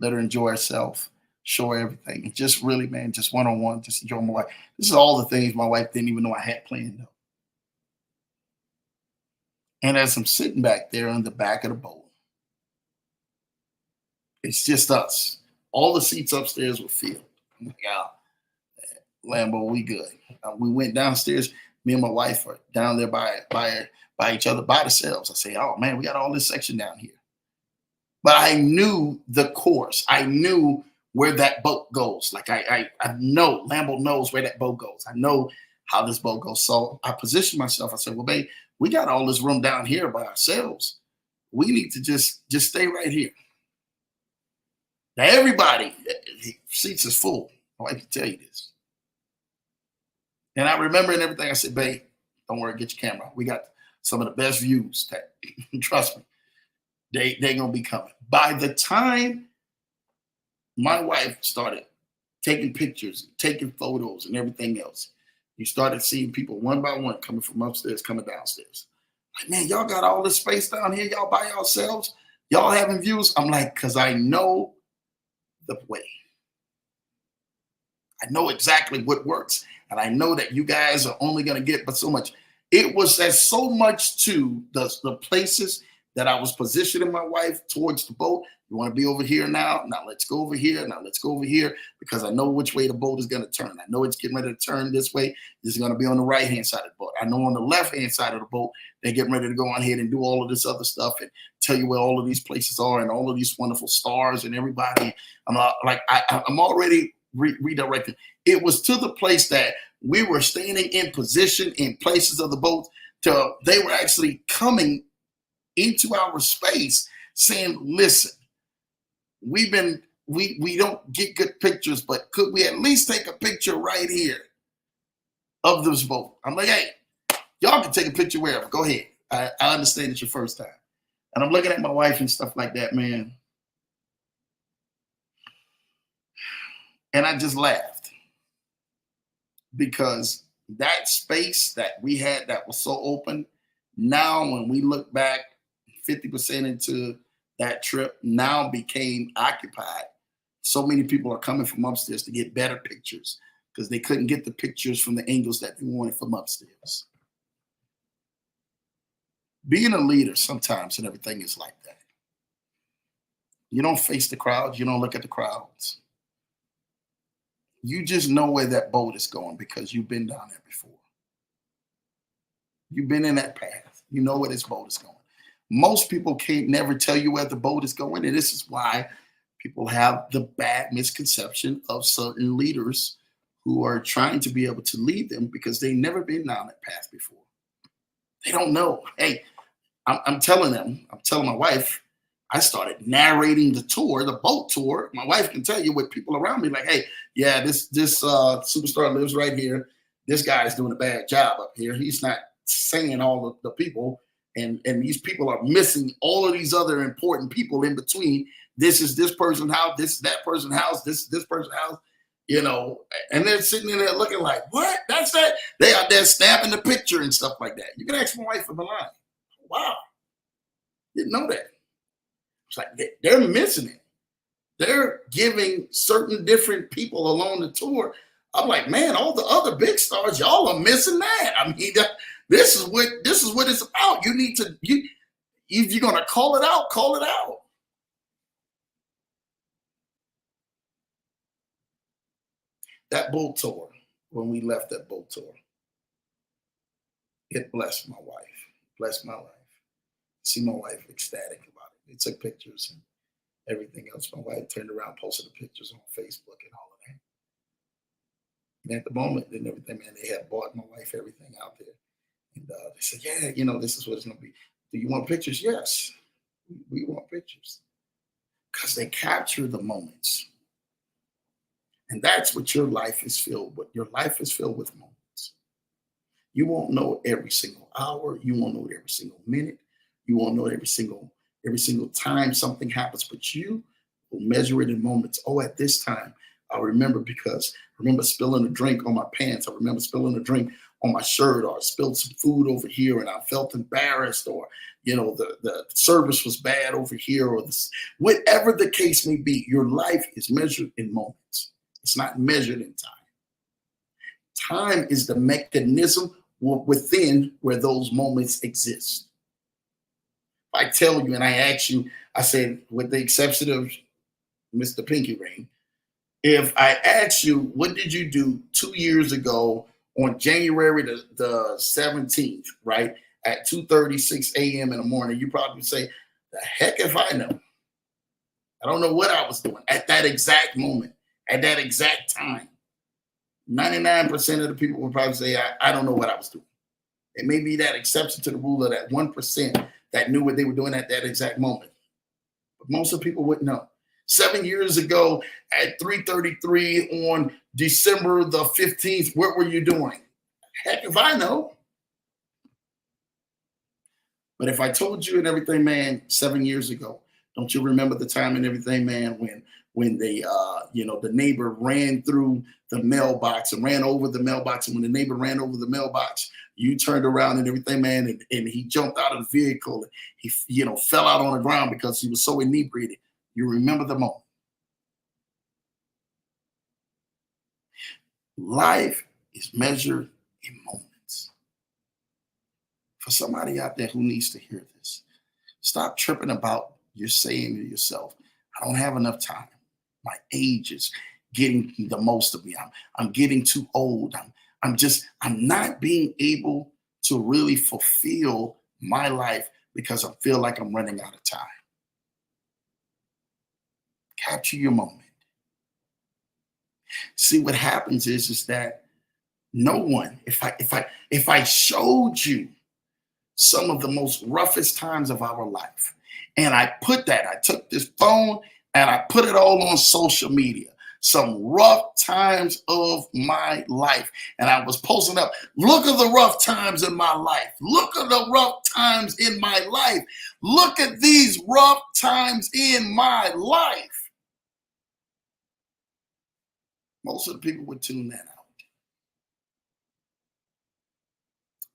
let her enjoy herself, show her everything, and just really, man, just one on one, just enjoy my wife. This is all the things my wife didn't even know I had planned. Though. And as I'm sitting back there on the back of the boat, it's just us. All the seats upstairs were filled. I'm like, "Yeah, Lambo, we good." We went downstairs. Me and my wife are down there by each other, by themselves. I say, "Oh man, we got all this section down here." But I knew the course. I knew where that boat goes. Like I know Lambo knows where that boat goes. I know how this boat goes. So I positioned myself. I said, "Well, babe, we got all this room down here by ourselves. We need to just stay right here." Now everybody, seats is full. I can tell you this. And I remember and everything. I said, "Babe, don't worry, get your camera. We got some of the best views. That trust me, they gonna be coming." By the time my wife started taking pictures, taking photos, and everything else, you started seeing people one by one coming from upstairs, coming downstairs. Like, "Man, y'all got all this space down here. Y'all by yourselves. Y'all having views." I'm like, "Cause I know the way. I know exactly what works. And I know that you guys are only going to get but so much." It was as so much to the places that I was positioning my wife towards the boat. "You want to be over here now? Now let's go over here. Now let's go over here because I know which way the boat is going to turn. I know it's getting ready to turn this way. This is going to be on the right-hand side of the boat. I know on the left-hand side of the boat, they're getting ready to go on ahead and do all of this other stuff and tell you where all of these places are and all of these wonderful stars and everybody." I'm already redirected. It was to the place that we were standing in position in places of the boat till they were actually coming into our space saying, "Listen, we don't get good pictures, but could we at least take a picture right here of this boat?" I'm like, "Hey, y'all can take a picture wherever. Go ahead. I understand it's your first time." And I'm looking at my wife and stuff like that, man. And I just laughed because that space that we had that was so open, now when we look back 50% into that trip, now became occupied. So many people are coming from upstairs to get better pictures because they couldn't get the pictures from the angles that they wanted from upstairs. Being a leader sometimes and everything is like that. You don't face the crowds, you don't look at the crowds. You just know where that boat is going because you've been down there before. You've been in that path. You know where this boat is going. Most people can't never tell you where the boat is going. And this is why people have the bad misconception of certain leaders who are trying to be able to lead them because they've never been down that path before. They don't know. Hey, I'm telling my wife, I started narrating the tour, the boat tour. My wife can tell you with people around me, like, "Hey, yeah, this superstar lives right here. This guy is doing a bad job up here. He's not saying all of the people, and these people are missing all of these other important people in between. This is this person's house, this is that person's house, this is this person's house, you know." And they're sitting in there looking like, "What? That's that?" They out there snapping the picture and stuff like that. You can ask my wife for the line. Wow, didn't know that. It's like they're missing it. They're giving certain different people along the tour. I'm like, "Man, all the other big stars, y'all are missing that." I mean, this is what it's about. You need to if you're gonna call it out, call it out. That boat tour, when we left that boat tour, it blessed my wife, blessed my life. See my wife ecstatic about it. They took pictures and everything else. My wife turned around, posted the pictures on Facebook and all of that. And at the moment and everything, man, they had bought my wife everything out there. And they said, "Yeah, this is what it's going to be. Do you want pictures?" Yes, we want pictures. Because they capture the moments. And that's what your life is filled with. Your life is filled with moments. You won't know every single hour. You won't know every single minute. You won't know every single every single time something happens, but you will measure it in moments. Oh, at this time, I remember because I remember spilling a drink on my pants. I remember spilling a drink on my shirt, or I spilled some food over here and I felt embarrassed, or the service was bad over here, or this, whatever the case may be. Your life is measured in moments. It's not measured in time. Time is the mechanism within where those moments exist. I tell you and I ask you, I said, with the exception of Mr. Pinky Ring, if I ask you, what did you do 2 years ago on January the 17th, right, at 2:36 a.m. in the morning, you probably say, the heck if I know. I don't know what I was doing at that exact moment, at that exact time. 99% of the people would probably say, I don't know what I was doing. It may be that exception to the rule of that 1% that knew what they were doing at that exact moment. But most of the people wouldn't know. 7 years ago at 3:33 on December the 15th, what were you doing? Heck if I know. But if I told you and everything, man, 7 years ago, don't you remember the time and everything, man, when they the neighbor ran through the mailbox and ran over the mailbox, and when the neighbor ran over the mailbox, you turned around and everything, man, and he jumped out of the vehicle. He fell out on the ground because he was so inebriated. You remember the moment. Life is measured in moments. For somebody out there who needs to hear this, stop tripping about you're saying to yourself, I don't have enough time. My age is getting the most of me. I'm getting too old. I'm not being able to really fulfill my life because I feel like I'm running out of time. Capture your moment. See, what happens is that no one, if I showed you some of the most roughest times of our life, and I took this phone and I put it all on social media, some rough times of my life. And I was posting up, look at the rough times in my life. Look at the rough times in my life. Look at these rough times in my life. Most of the people would tune that out.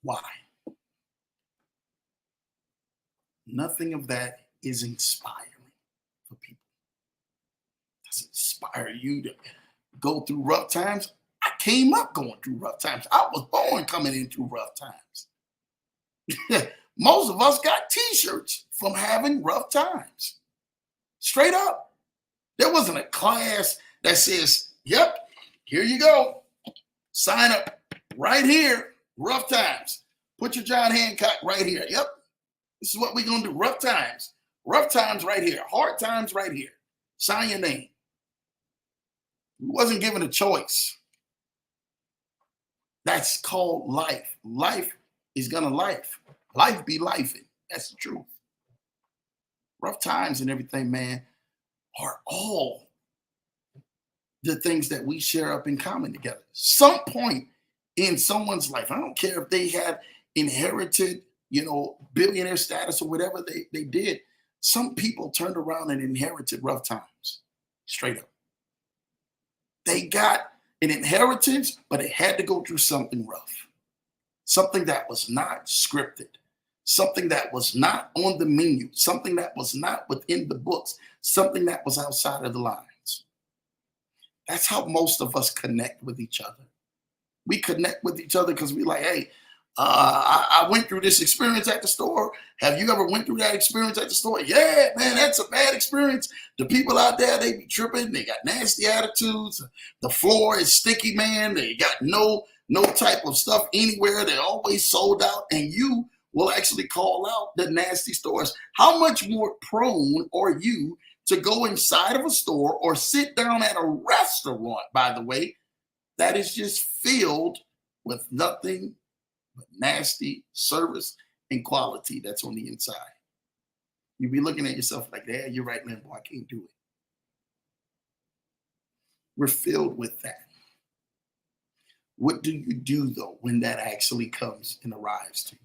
Why? Nothing of that is inspiring for people. It doesn't inspire you to go through rough times. I came up going through rough times. I was born coming in through rough times. Most of us got t-shirts from having rough times. Straight up. There wasn't a class that says, yep, here you go. Sign up right here. Rough times. Put your John Hancock right here. Yep. This is what we're going to do. Rough times. Rough times right here. Hard times right here. Sign your name. We wasn't given a choice. That's called life. Life is going to life. Life be lifing. That's the truth. Rough times and everything, man, are all the things that we share up in common together. Some point in someone's life, I don't care if they had inherited, billionaire status or whatever they did. Some people turned around and inherited rough times. Straight up. They got an inheritance, but it had to go through something rough. Something that was not scripted. Something that was not on the menu. Something that was not within the books. Something that was outside of the lines. That's how most of us connect with each other. We connect with each other because we like, hey, I went through this experience at the store. Have you ever went through that experience at the store? Yeah, man, that's a bad experience. The people out there, they be tripping. They got nasty attitudes. The floor is sticky, man. They got no type of stuff anywhere. They're always sold out. And you will actually call out the nasty stores. How much more prone are you to go inside of a store or sit down at a restaurant, by the way, that is just filled with nothing but nasty service and quality that's on the inside? You'll be looking at yourself like, yeah, you're right, man, boy, I can't do it. We're filled with that. What do you do, though, when that actually comes and arrives to you?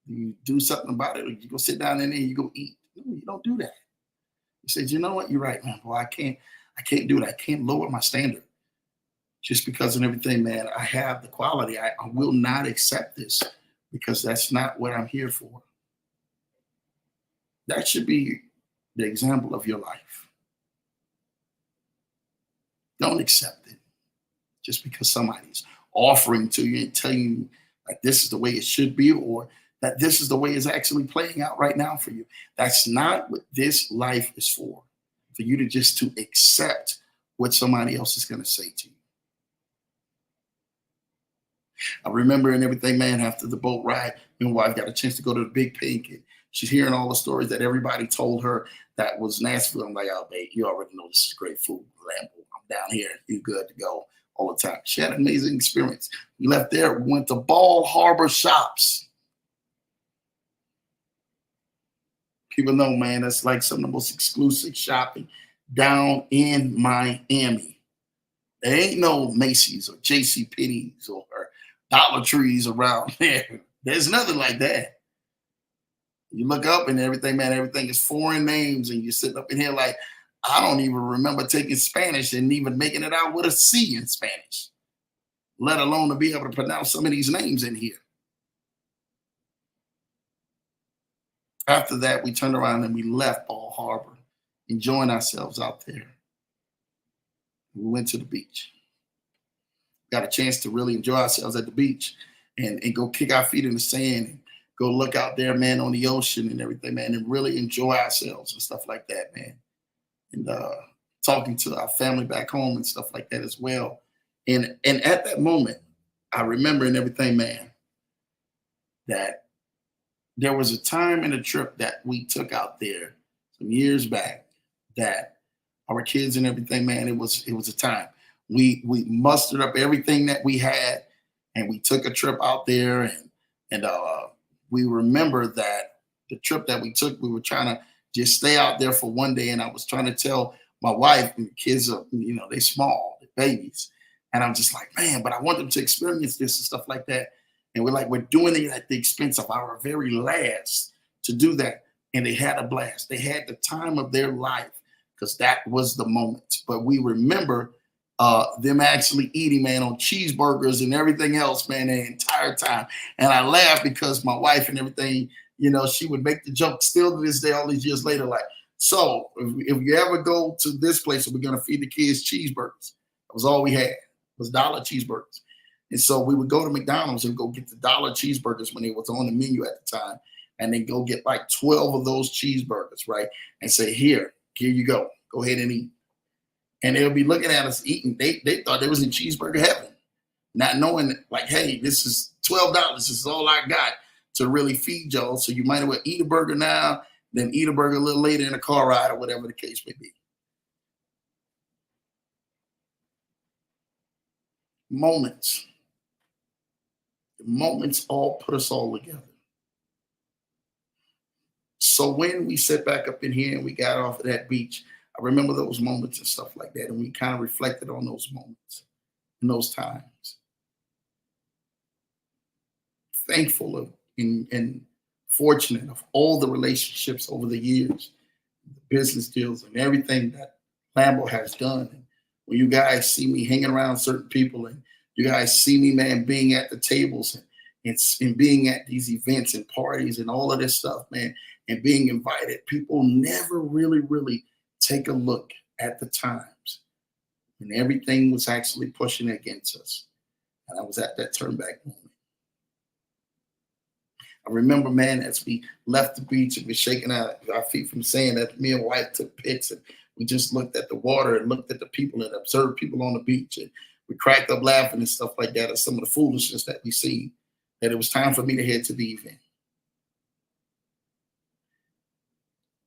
You do something about it, or you go sit down in there and you go eat. No, you don't do that. He said, you know what? You're right, man. Boy, I can't do it. I can't lower my standard just because of everything, man. I have the quality. I will not accept this because that's not what I'm here for. That should be the example of your life. Don't accept it just because somebody's offering to you and telling you that this is the way it should be, or that this is the way it's actually playing out right now for you. That's not what this life is for you to just to accept what somebody else is going to say to you. I remember and everything, man, after the boat ride, my wife got a chance to go to the Big Pink, and she's hearing all the stories that everybody told her that was Nashville. I'm like, oh, babe, you already know this is great food, Lambo. I'm down here. You good to go all the time. She had an amazing experience. We left there. We went to Ball Harbor Shops. People know, man, that's like some of the most exclusive shopping down in Miami. There ain't no Macy's or J.C. Penney's or Dollar Trees around there. There's nothing like that. You look up and everything, man, everything is foreign names, and you're sitting up in here like, I don't even remember taking Spanish and even making it out with a C in Spanish, let alone to be able to pronounce some of these names in here. After that, we turned around and we left Ball Harbor, enjoying ourselves out there. We went to the beach. Got a chance to really enjoy ourselves at the beach and go kick our feet in the sand and go look out there, man, on the ocean and everything, man, and really enjoy ourselves and stuff like that, man. And talking to our family back home and stuff like that as well. And at that moment, I remember and everything, man, that there was a time in a trip that we took out there some years back that our kids and everything, man, it was a time. We mustered up everything that we had and we took a trip out there, and we remember that the trip that we took, we were trying to just stay out there for one day. And I was trying to tell my wife, and the kids are, they small, they're babies. And I'm just like, man, but I want them to experience this and stuff like that. And we're doing it at the expense of our very last to do that. And they had a blast. They had the time of their life because that was the moment. But we remember them actually eating, man, on cheeseburgers and everything else, man, the entire time. And I laugh because my wife and everything, she would make the joke still to this day, all these years later, like, so if you ever go to this place, we're going to feed the kids cheeseburgers. That was all we had, was dollar cheeseburgers. And so we would go to McDonald's and go get the dollar cheeseburgers when it was on the menu at the time, and then go get like 12 of those cheeseburgers, right? And say, here you go. Go ahead and eat. And they'll be looking at us eating. They thought they was in cheeseburger heaven, not knowing like, hey, this is $12. This is all I got to really feed y'all. So you might as well eat a burger now, then eat a burger a little later in a car ride or whatever the case may be. Moments. The moments all put us all together. So when we sat back up in here and we got off of that beach, I remember those moments and stuff like that. And we kind of reflected on those moments and those times. Thankful of and fortunate of all the relationships over the years, the business deals and everything that Lambo has done. And when you guys see me hanging around certain people and you guys see me, man, being at the tables and being at these events and parties and all of this stuff, man, and being invited, people never really take a look at the times when everything was actually pushing against us. And I was at that turn back moment. I remember, man, as we left the beach and we're shaking our feet from saying that, me and wife took pics and we just looked at the water and looked at the people and observed people on the beach. And we cracked up laughing and stuff like that at some of the foolishness that we see, that it was time for me to head to the event.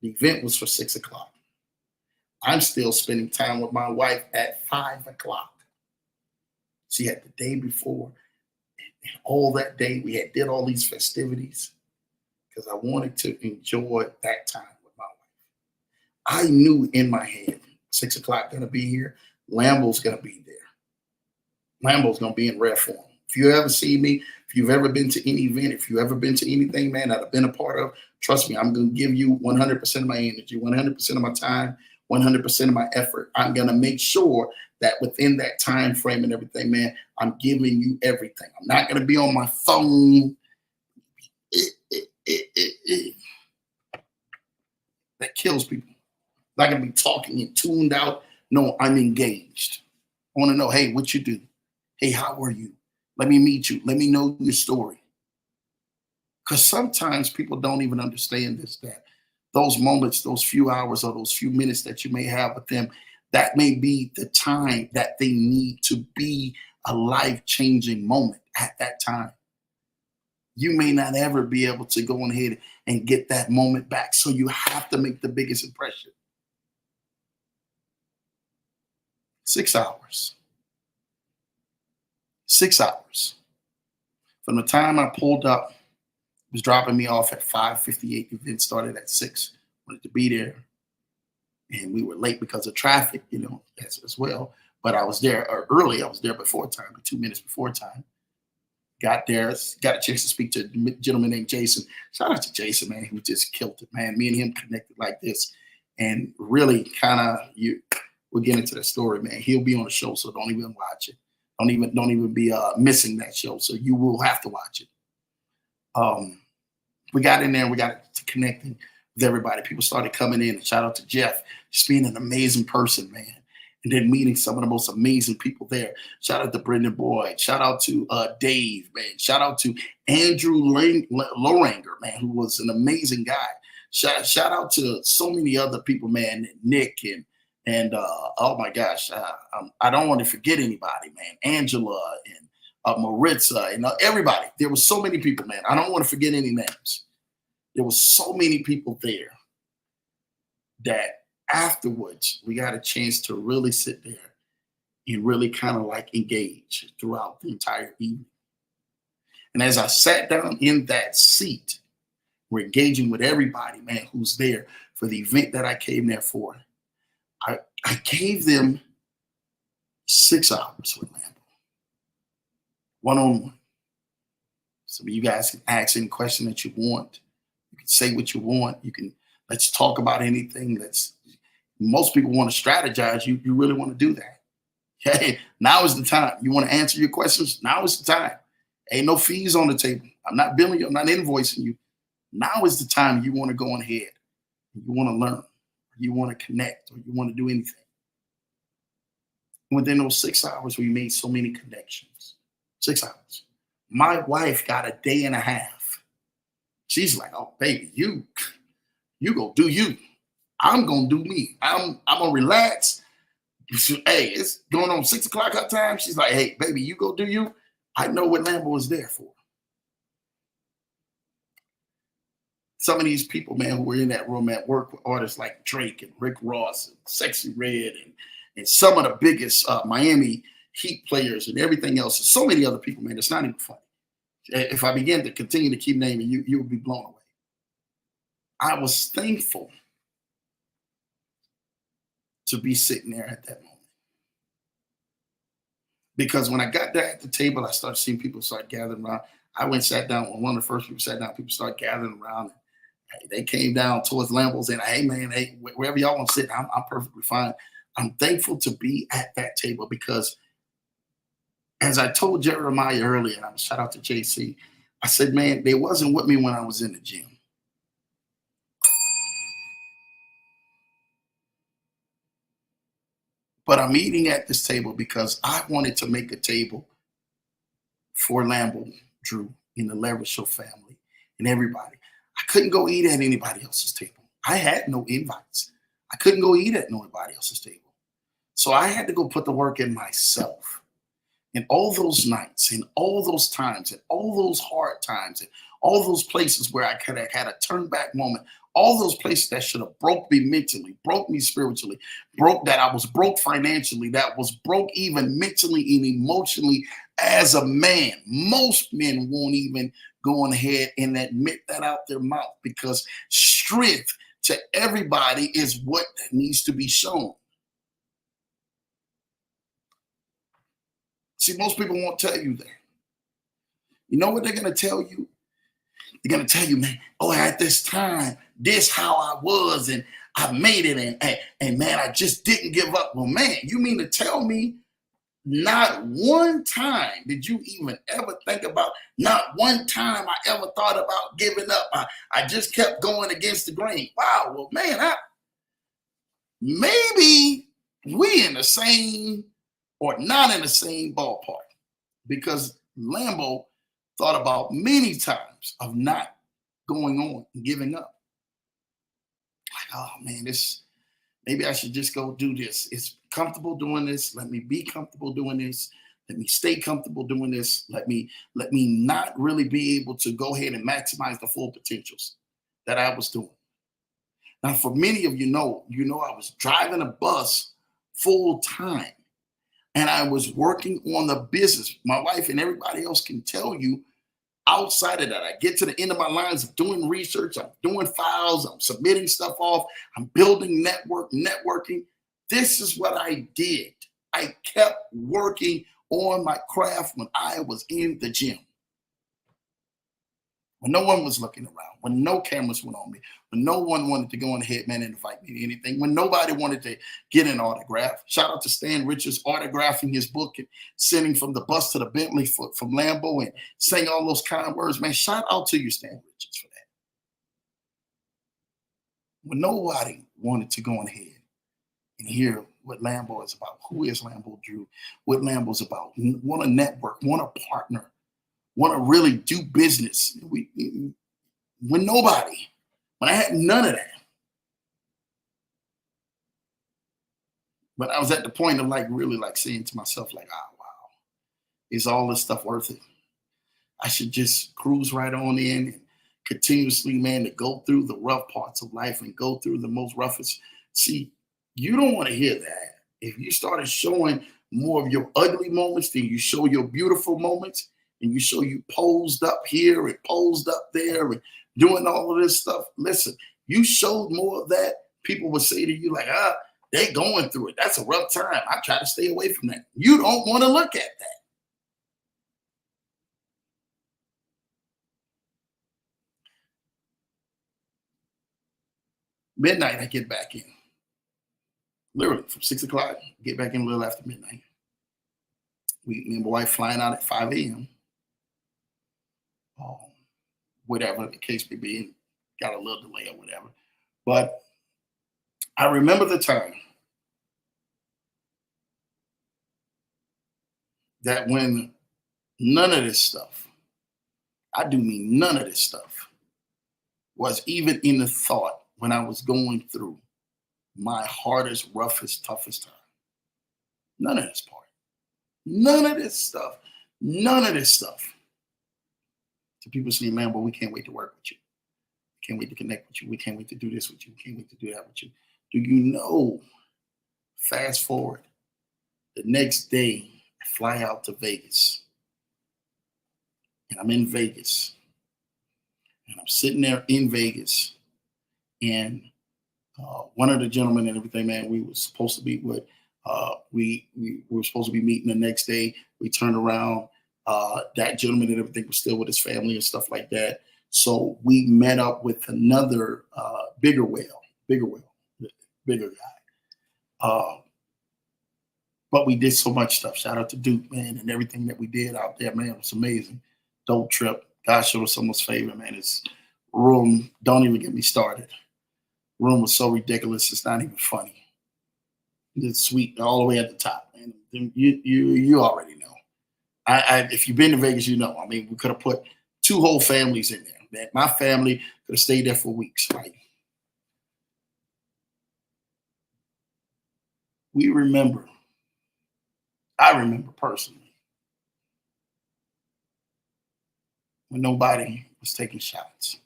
The event was for 6 o'clock. I'm still spending time with my wife at 5 o'clock. She had the day before. And all that day we had did all these festivities because I wanted to enjoy that time with my wife. I knew in my head, 6 o'clock gonna be here, Lambo's gonna be there. Lambo's gonna be in rare form. If you ever see me, If you've ever been to any event, if you've ever been to anything, man, that I've been a part of, trust me, I'm going to give you 100% of my energy, 100% of my time, 100% of my effort. I'm going to make sure that within that time frame and everything, man, I'm giving you everything. I'm not going to be on my phone. That kills people. I'm not going to be talking and tuned out. No, I'm engaged. I want to know, hey, what you do? Hey, how are you? Let me meet you. Let me know your story. Because sometimes people don't even understand this, that those moments, those few hours or those few minutes that you may have with them, that may be the time that they need to be a life-changing moment at that time. You may not ever be able to go on ahead and get that moment back. So you have to make the biggest impression. 6 hours. 6 hours. From the time I pulled up, it was dropping me off at 5:58. The event started at 6. Wanted to be there. And we were late because of traffic, as well. But I was there early. I was there before time, 2 minutes before time. Got there, got a chance to speak to a gentleman named Jason. Shout out to Jason, man, who just killed it, man. Me and him connected like this. And really kind of, we'll get into that story, man. He'll be on the show, so don't even watch it. Don't even be missing that show. So you will have to watch it. We got in there and we got to connecting with everybody. People started coming in. And shout out to Jeff, just being an amazing person, man. And then meeting some of the most amazing people there. Shout out to Brendan Boyd. Shout out to Dave, man. Shout out to Andrew Loranger, man, who was an amazing guy. Shout out to so many other people, man. Nick and oh my gosh, I don't want to forget anybody, man. Angela and Maritza and everybody. There were so many people, man. I don't want to forget any names. There were so many people there that afterwards, we got a chance to really sit there and really kind of like engage throughout the entire evening. And as I sat down in that seat, we're engaging with everybody, man, who's there for the event that I came there for. I gave them 6 hours with Lambo, one-on-one. So you guys can ask any question that you want. You can say what you want. Let's talk about anything. Most people want to strategize. You really want to do that. Hey, now is the time. You want to answer your questions? Now is the time. Ain't no fees on the table. I'm not billing you. I'm not invoicing you. Now is the time you want to go on ahead. You want to learn. You want to connect, or you want to do anything. Within those 6 hours, we made so many connections. 6 hours. My wife got a day and a half. She's like, oh, baby, you go do you. I'm gonna do me. I'm gonna relax. Hey, it's going on 6 o'clock her time. She's like, hey, baby, you go do you. I know what Lambo is there for. Some of these people, man, who were in that room at work with artists like Drake and Rick Ross and Sexy Red and some of the biggest Miami Heat players and everything else. And so many other people, man, it's not even funny. If I begin to continue to keep naming you, you'll be blown away. I was thankful to be sitting there at that moment. Because when I got there at the table, I started seeing people start gathering around. I went and sat down. When one of the first people sat down, people started gathering around. They came down towards Lambo saying, hey, man, hey, wherever y'all want to sit, I'm perfectly fine. I'm thankful to be at that table because as I told Jeremiah earlier, and I'm shout out to JC, I said, man, they wasn't with me when I was in the gym. But I'm eating at this table because I wanted to make a table for Lambo, Drew, in the Leverage Show family, and everybody. I couldn't go eat at anybody else's table. I had no invites. I couldn't go eat at nobody else's table. So I had to go put the work in myself. And all those nights and all those times and all those hard times and all those places where I could have had a turn back moment, all those places that should have broke me mentally, broke me spiritually, that I was broke financially, that was broke even mentally and emotionally as a man. Most men won't even go on ahead and admit that out their mouth because strength to everybody is what needs to be shown. See, most people won't tell you that. You know what they're going to tell you? They're going to tell you, man, oh, at this time, this how I was, and I made it, and man, I just didn't give up. Well, man, you mean to tell me not one time did you even ever think about, not one time I ever thought about giving up. I just kept going against the grain. Wow, well, man, maybe we in the same or not in the same ballpark, because Lambo thought about many times of not going on and giving up. Like, oh man, maybe I should just go do this. It's comfortable doing this. Let me be comfortable doing this. Let me stay comfortable doing this. Let me not really be able to go ahead and maximize the full potentials that I was doing. Now, for many of you know, I was driving a bus full time, and I was working on the business. My wife and everybody else can tell you, outside of that, I get to the end of my lines of doing research, I'm doing files, I'm submitting stuff off, I'm building networking. This is what I did. I kept working on my craft when I was in the gym. When no one was looking around, when no cameras went on me, when no one wanted to go on ahead, man, and invite me to anything, when nobody wanted to get an autograph. Shout out to Stan Richards autographing his book and sending from the bus to the Bentley from Lambo and saying all those kind words. Man, shout out to you, Stan Richards, for that. When nobody wanted to go on ahead and hear what Lambo is about, who is Lambo Drew, what Lambo's about, want to network, want a partner, want to really do business. When I had none of that. But I was at the point of really saying to myself, oh, wow, is all this stuff worth it? I should just cruise right on in and continuously, man, to go through the rough parts of life and go through the most roughest. See, you don't want to hear that. If you started showing more of your ugly moments than you show your beautiful moments, and you show you posed up here and posed up there and doing all of this stuff, listen, you showed more of that, people would say to you they going through it. That's a rough time. I try to stay away from that. You don't want to look at that. Midnight, I get back in. Literally from 6 o'clock, get back in a little after midnight. Me and my wife flying out at 5 a.m. Whatever the case may be, got a little delay or whatever. But I remember the time that when none of this stuff, I do mean none of this stuff, was even in the thought when I was going through my hardest, roughest, toughest time. None of this part. None of this stuff. None of this stuff. So people say, man, but we can't wait to work with you. We can't wait to connect with you. We can't wait to do this with you. We can't wait to do that with you. Do you know, fast forward, the next day, I fly out to Vegas. And I'm in Vegas. And I'm sitting there in Vegas. And one of the gentlemen and everything, man, we were supposed to meet with, we were supposed to be meeting the next day. We turned around. That gentleman and everything was still with his family and stuff like that. So we met up with another bigger guy. But we did so much stuff. Shout out to Duke, man, and everything that we did out there, man. It was amazing. Dope trip. God showed us someone's favor, man. His room, don't even get me started. Room was so ridiculous, it's not even funny. It's sweet all the way at the top, man. You already know. If you've been to Vegas, you know. I mean, we could have put 2 whole families in there. Man, my family could have stayed there for weeks, right? I remember personally, when nobody was taking shots.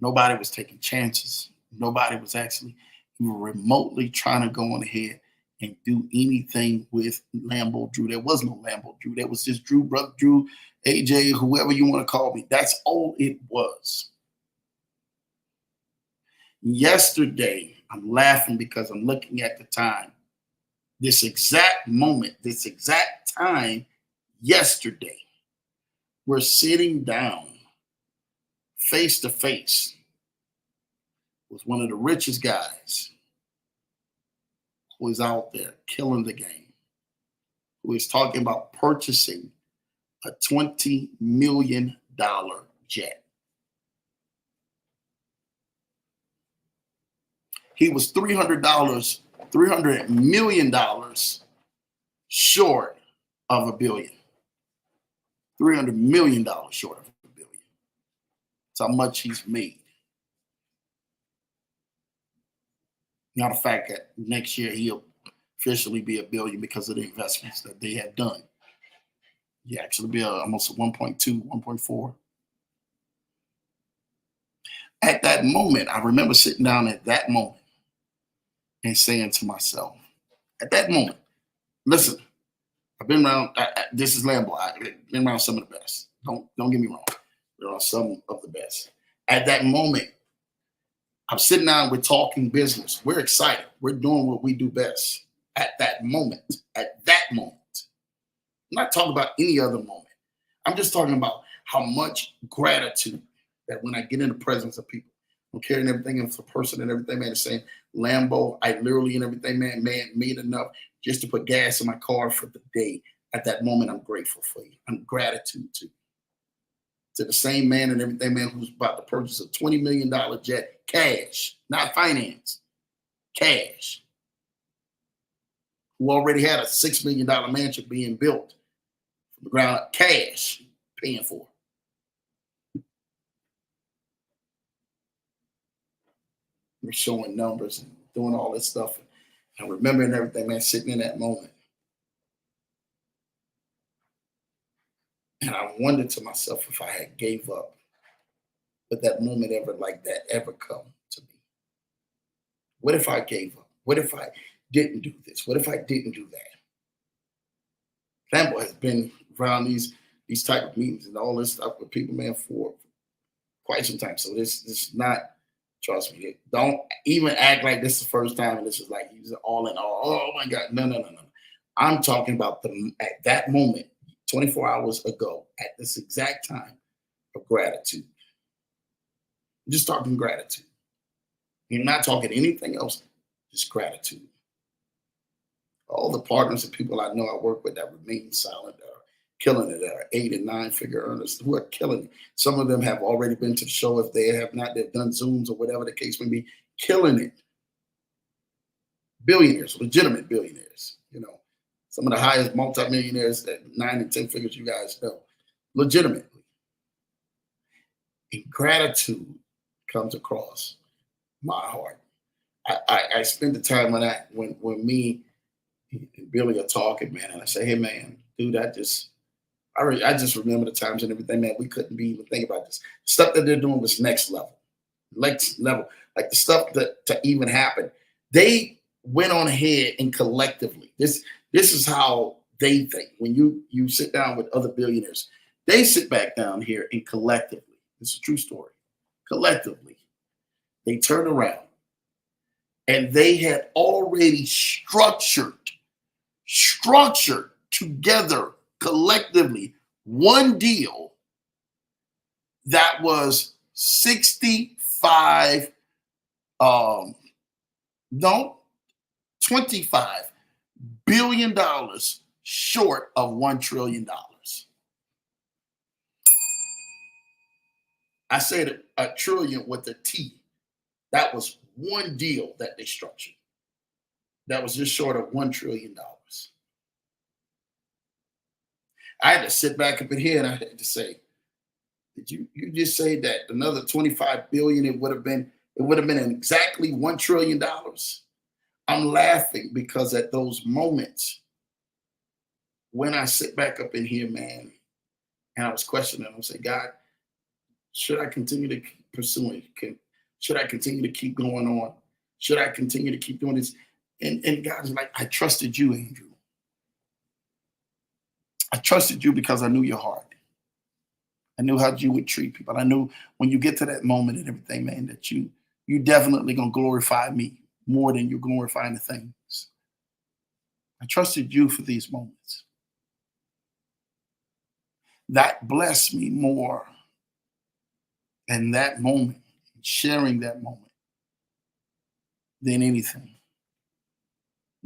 Nobody was taking chances. Nobody was actually even remotely trying to go on ahead and do anything with Lambo Drew. There was no Lambo Drew. There was just Drew, brother Drew, AJ, whoever you want to call me. That's all it was. Yesterday, I'm laughing because I'm looking at the time. This exact moment, this exact time yesterday, We're sitting down face to face with one of the richest guys who is out there killing the game, who is talking about purchasing a $20 million jet. He was $300 million short of $1 billion. $300 million short of $1 billion. That's how much he's made. Not a fact that next year he'll officially be $1 billion because of the investments that they have done. He actually be almost 1.2, 1.4. At that moment, I remember sitting down at that moment and saying to myself, at that moment, listen, I've been around. This is Lambo. I've been around some of the best. Don't get me wrong. There are some of the best. At that moment, I'm sitting down. We're talking business. We're excited. We're doing what we do best. At that moment. At that moment. I'm not talking about any other moment. I'm just talking about how much gratitude that when I get in the presence of people, I'm carrying everything as a person and everything, man, is saying, Lambo, I literally and everything, man, made enough just to put gas in my car for the day. At that moment, I'm grateful for you. I'm gratitude to the same man and everything, man, who's about to purchase a $20 million jet, cash, not finance, cash, who already had a $6 million mansion being built from the ground up, cash, paying for. We're showing numbers and doing all this stuff and remembering everything, man, sitting in that moment. And I wondered to myself if I had gave up, would that moment ever like that ever come to me? What if I gave up? What if I didn't do this? What if I didn't do that? Lambo has been around these type of meetings and all this stuff with people, man, for quite some time. So this is not, trust me, don't even act like this is the first time and this is like he's all in all. Oh my God. No. I'm talking about at that moment, 24 hours ago, at this exact time of gratitude. I'm just talking gratitude. You're not talking anything else, just gratitude. All the partners and people I know I work with that remain silent are killing it, that are 8 and 9 figure earners who are killing it. Some of them have already been to the show. If they have not, they've done Zooms or whatever the case may be, killing it. Billionaires, legitimate billionaires, some of the highest multimillionaires that 9 and 10 figures you guys know, legitimately. And gratitude comes across my heart. I spend the time when me and Billy are talking, man, and I say, hey man, dude, I just remember the times and everything, man, we couldn't be even think about this. Stuff that they're doing was next level. Like the stuff that to even happen. They went on ahead and collectively. This is how they think. When you sit down with other billionaires, they sit back down here and collectively, it's a true story, collectively, they turn around and they had already structured together collectively one deal that was 25 billion dollars short of $1 trillion. I said a trillion with a T. That was one deal that they structured. That was just short of $1 trillion. I had to sit back up in here and I had to say, did you just say that another 25 billion, it would have been exactly $1 trillion? I'm laughing because at those moments when I sit back up in here, man, and I was questioning, I was saying, God, should I continue to keep pursuing? Should I continue to keep going on? Should I continue to keep doing this? And God's like, I trusted you, Andrew. I trusted you because I knew your heart. I knew how you would treat people. I knew when you get to that moment and everything, man, that you definitely gonna glorify me more than you're glorifying the things. I trusted you for these moments. That blessed me more in that moment, sharing that moment than anything.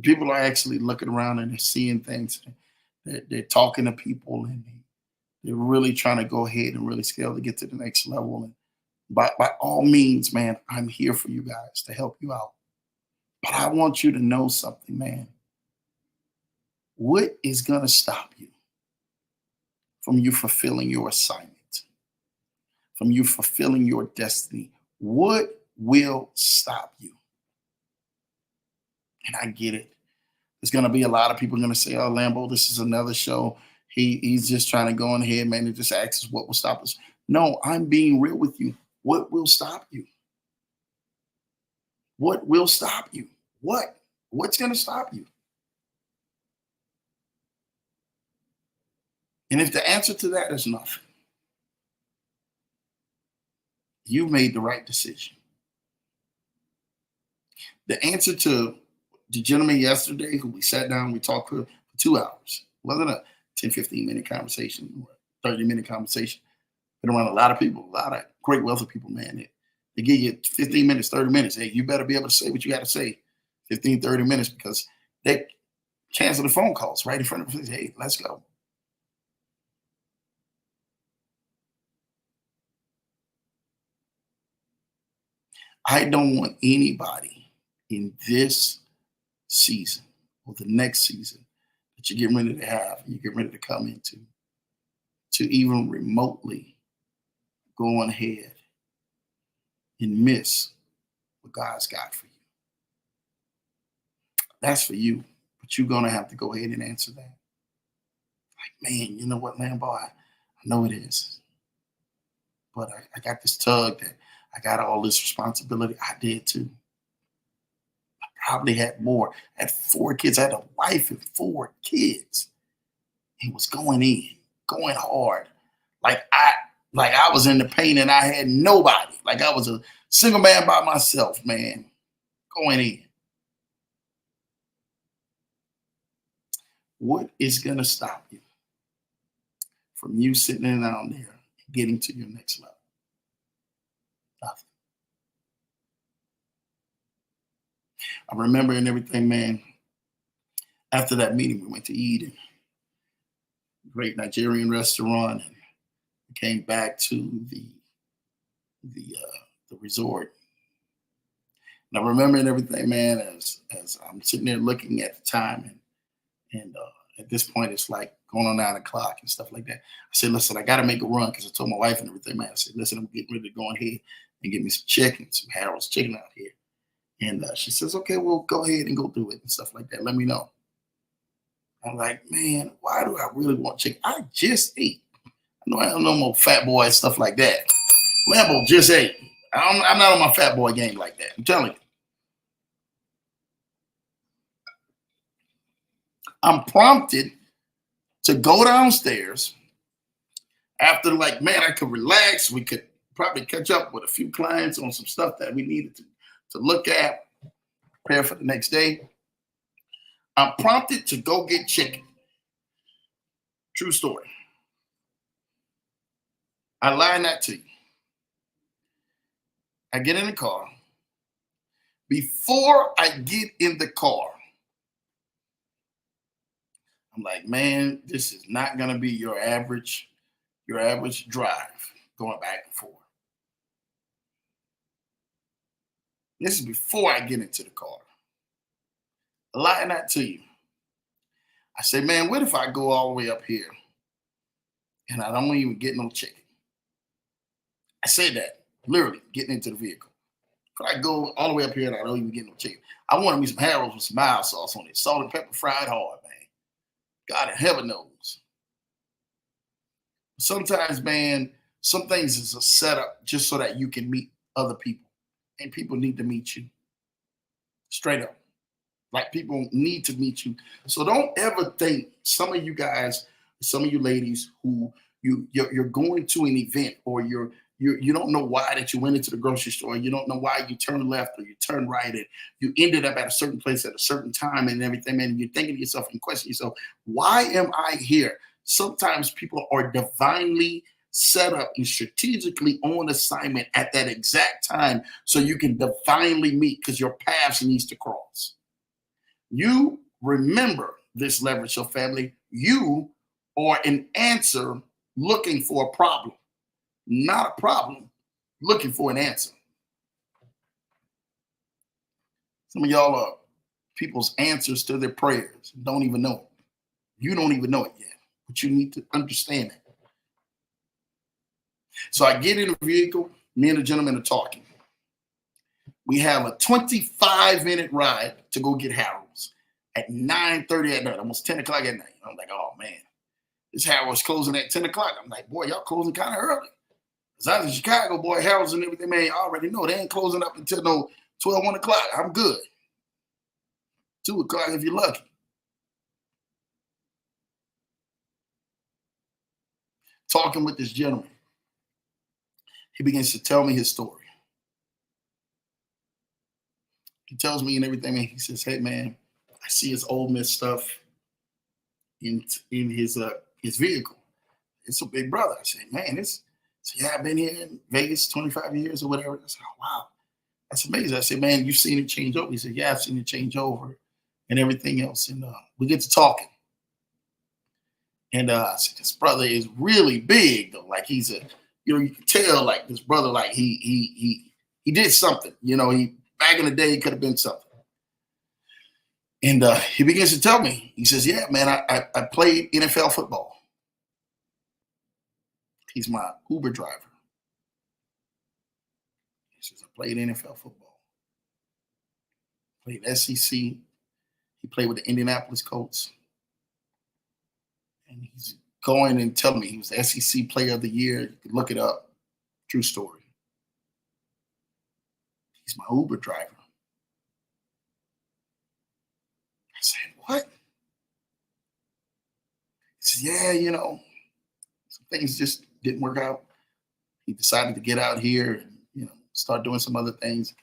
People are actually looking around and they're seeing things. They're talking to people and they're really trying to go ahead and really scale to get to the next level. And by all means, man, I'm here for you guys to help you out. But I want you to know something, man. What is going to stop you from you fulfilling your assignment, from you fulfilling your destiny? What will stop you? And I get it. There's going to be a lot of people going to say, oh, Lambo, this is another show. He's just trying to go on ahead, man, and just ask us what will stop us. No, I'm being real with you. What will stop you? What will stop you? What? What's going to stop you? And if the answer to that is nothing, you made the right decision. The answer to the gentleman yesterday who we sat down, we talked for 2 hours. It wasn't a 10, 15-minute conversation or 30-minute conversation. Been around a lot of people, a lot of great wealthy people, man. They give you 15 minutes, 30 minutes. Hey, you better be able to say what you got to say 15, 30 minutes because they cancel the phone calls right in front of us. Hey, let's go. I don't want anybody in this season or the next season that you're getting ready to have, you're getting ready to come into, to even remotely go on ahead and miss what God's got for you. That's for you, but you're going to have to go ahead and answer that. Like, man, you know what, Lambo? I know it is, but I got this tug that I got all this responsibility. I did too. Probably had more. I had 4 kids. I had a wife and 4 kids. He was going in, going hard. Like I was in the pain and I had nobody. Like I was a single man by myself, man, going in. What is going to stop you from you sitting down there and getting to your next level? Nothing. I remember and everything, man. After that meeting, we went to eat in a great Nigerian restaurant and we came back to the resort. And I remember and everything, man, as I'm sitting there looking at the time and at this point it's like going on 9 o'clock and stuff like that. I said, listen, I got to make a run because I told my wife and everything, man. I said, listen, I'm getting ready to go ahead and get me some chicken, some Harold's chicken out here. And she says, okay, well, go ahead and go do it and stuff like that. Let me know. I'm like, man, why do I really want chicken? I just ate. I know I don't know more fat boy and stuff like that. Lambo just ate. I'm not on my fat boy game like that. I'm telling you. I'm prompted to go downstairs after, like, man, I could relax. We could probably catch up with a few clients on some stuff that we needed to look at, prepare for the next day. I'm prompted to go get chicken. True story. I lie not to you. I get in the car. Before I get in the car, I'm like, man, this is not going to be your average drive going back and forth. This is before I get into the car. I lie not to you. I say, man, what if I go all the way up here and I don't even get no chicken? I say that, literally, getting into the vehicle. If I go all the way up here and I don't even get no chicken, I wanted me some Harold's with some mild sauce on it, salt and pepper fried hard, man. God in heaven knows. Sometimes, man, some things is a setup just so that you can meet other people. And people need to meet you. Straight up. Like, people need to meet you. So don't ever think, some of you guys, some of you ladies who you're going to an event or you don't know why that you went into the grocery store. You don't know why you turned left or you turned right and you ended up at a certain place at a certain time and everything, man. You're thinking to yourself and questioning yourself, why am I here? Sometimes people are divinely set up and strategically on assignment at that exact time so you can divinely meet because your paths needs to cross. You remember this, leverage your family. You are an answer looking for a problem, not a problem looking for an answer. Some of y'all are people's answers to their prayers. Don't even know it. You don't even know it yet, but you need to understand it. So I get in the vehicle, me and the gentleman are talking. We have a 25-minute ride to go get Harold's at 9:30 at night, almost 10 o'clock at night. I'm like, oh man, this Harold's closing at 10 o'clock. I'm like, boy, y'all closing kind of early. Because I was in Chicago, boy, Harold's and everything, man, I already know they ain't closing up until no 12, 1 o'clock. I'm good. 2 o'clock if you're lucky. Talking with this gentleman, he begins to tell me his story. He tells me and everything, and he says, hey man, I see his Ole Miss stuff in his vehicle. It's a big brother. I said, man, yeah, I've been here in Vegas 25 years or whatever. I said, oh, wow, that's amazing. I said, man, you've seen it change over. He said, yeah, I've seen it change over and everything else. And we get to talking. And I said, this brother is really big though. Like he's you can tell like this brother, like he did something. He back in the day he could have been something. And he begins to tell me, he says, yeah, man, I played NFL football. He's my Uber driver. He says, I played NFL football. Played SEC. He played with the Indianapolis Colts. And he's going and telling me he was the SEC Player of the Year. You can look it up. True story. He's my Uber driver. I said, what? He said, yeah, some things just didn't work out. He decided to get out here and, start doing some other things.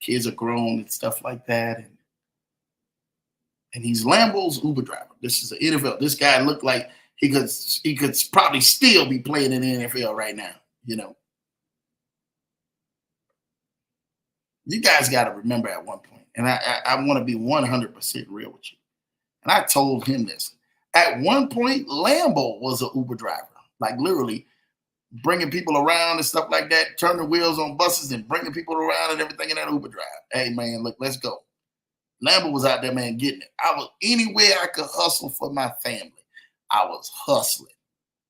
Kids are grown and stuff like that. And he's Lambeau's Uber driver. This is the NFL. This guy looked like he could probably still be playing in the NFL right now, You guys got to remember at one point, and I want to be 100% real with you. And I told him this. At one point, Lambeau was an Uber driver, like literally bringing people around and stuff like that, turning wheels on buses and bringing people around and everything in that Uber drive. Hey, man, look, let's go. Lambeau was out there, man, getting it. I was anywhere I could hustle for my family. I was hustling.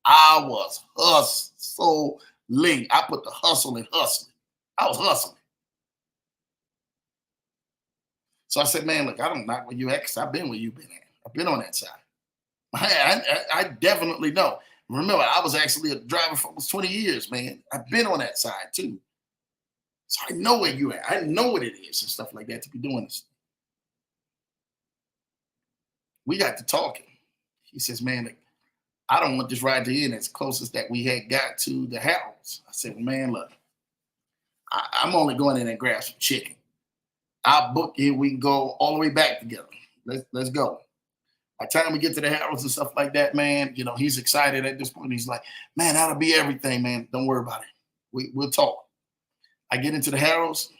I was hustling. I put the hustle in hustling. I was hustling. So I said, man, look, I don't knock where you at because I've been where you've been at. I've been on that side. I definitely know. Remember, I was actually a driver for almost 20 years, man. I've been on that side too. So I know where you at. I know what it is and stuff like that to be doing this. We got to talking. He says, man, look, I don't want this ride to end as close as that we had got to the house. I said, well, man, look, I'm only going in and grab some chicken. I'll book it. We can go all the way back together. Let's go. By the time we get to the house and stuff like that, man, he's excited at this point. He's like, man, that'll be everything, man. Don't worry about it. We'll talk. I get into the Harrows.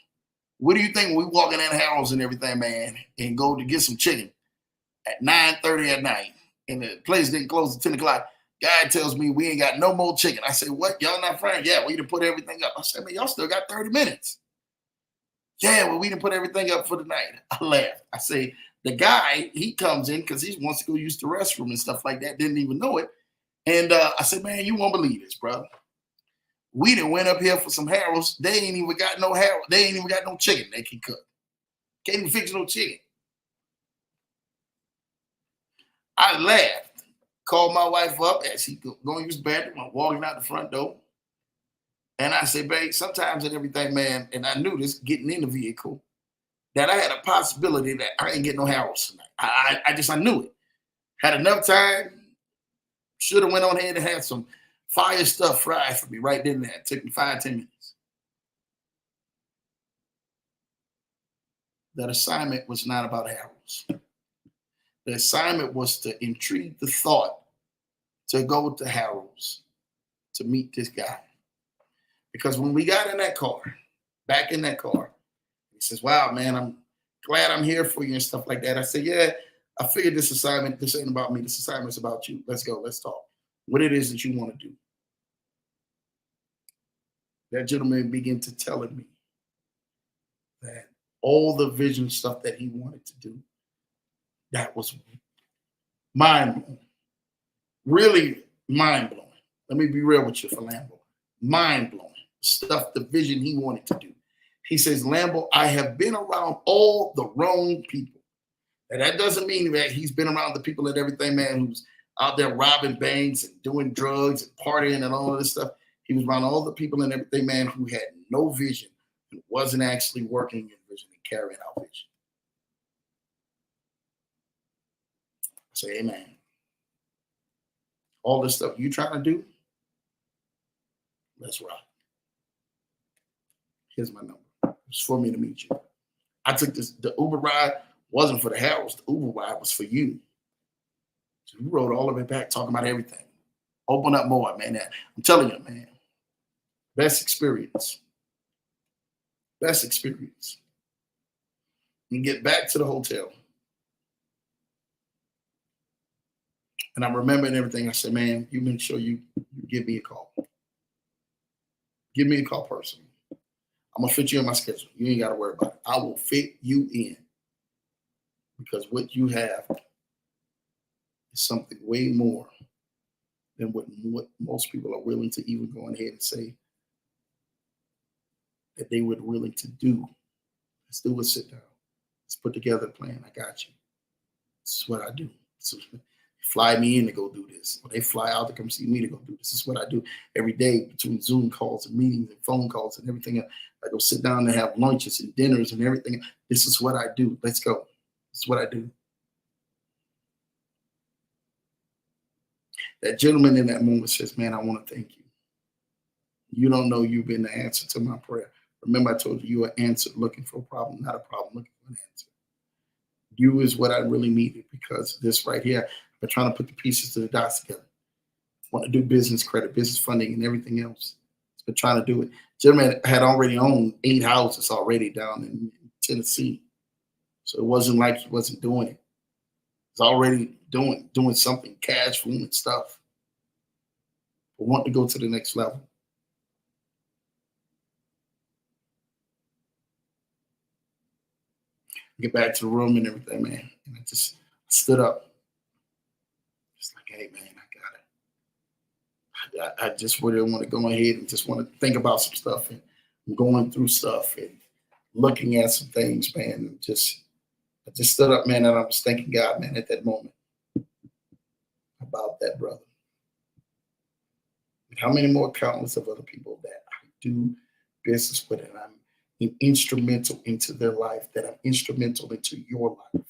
What do you think when we walk in that Harrows and everything, man, and go to get some chicken at 9:30 at night, and the place didn't close at 10 o'clock? Guy tells me we ain't got no more chicken. I say, what? Y'all not friends? Yeah, we done put everything up. I said, man, y'all still got 30 minutes. Yeah, well, we didn't put everything up for the night. I laughed. I say, the guy, he comes in because he wants to go use the restroom and stuff like that. Didn't even know it. And I said, man, you won't believe this, brother. We done went up here for some Harrows. They ain't even got no Harrow. They ain't even got no chicken they can cook. Can't even fix no chicken. I laughed. Called my wife up as she going to use the bathroom. I'm walking out the front door. And I said, babe, sometimes and everything, man, and I knew this getting in the vehicle, that I had a possibility that I ain't getting no Harrows tonight. I knew it. Had enough time. Should have went on ahead and had some fire stuff fried for me right then and there. It took me 5-10 minutes. That assignment was not about Harrows. The assignment was to intrigue the thought to go to Harold's to meet this guy. Because when we got in that car, back in that car, he says, wow, man, I'm glad I'm here for you and stuff like that. I said, yeah, I figured this ain't about me. This assignment's about you. Let's go. Let's talk. What it is that you want to do. That gentleman began to telling me that all the vision stuff that he wanted to do, that was mind blowing. Really mind blowing. Let me be real with you for Lambo. Mind blowing stuff, the vision he wanted to do. He says, Lambo, I have been around all the wrong people. And that doesn't mean that he's been around the people and everything, man, who's out there robbing banks and doing drugs and partying and all of this stuff. He was around all the people and everything, man, who had no vision and wasn't actually working in vision and carrying out vision. I say, amen. All this stuff you trying to do, let's rock. Here's my number. It's for me to meet you. I took the Uber ride wasn't for the Harolds. The Uber ride was for you. So you rode all of it back talking about everything. Open up more, man. I'm telling you, man. Best experience. Best experience. You get back to the hotel. And I'm remembering everything. I said, man, you make sure you give me a call. Give me a call personally. I'm going to fit you in my schedule. You ain't got to worry about it. I will fit you in. Because what you have is something way more than what most people are willing to even go ahead and say that they were willing to do. Let's do a sit down. Let's put together a plan. I got you. This is what I do. So fly me in to go do this. Or they fly out to come see me to go do this. This is what I do every day between Zoom calls and meetings and phone calls and everything. I go sit down and have lunches and dinners and everything. This is what I do. Let's go. This is what I do. That gentleman in that moment says, man, I want to thank you. You don't know you've been the answer to my prayer. Remember, I told you you are answered looking for a problem, not a problem looking for an answer. You is what I really needed because this right here, I've been trying to put the pieces to the dots together. I want to do business credit, business funding, and everything else. I've been trying to do it. Gentleman had already owned 8 houses already down in Tennessee. So it wasn't like he wasn't doing it. He's already doing something, cash flow and stuff. But want to go to the next level. Get back to the room and everything, man. And I just stood up. Just like, hey, man, I got it. I just really want to go ahead and just want to think about some stuff and going through stuff and looking at some things, man. And I just stood up, man, and I was thanking God, man, at that moment about that brother. And how many more countless of other people that I do business with, and I'm instrumental into their life, that I'm instrumental into your life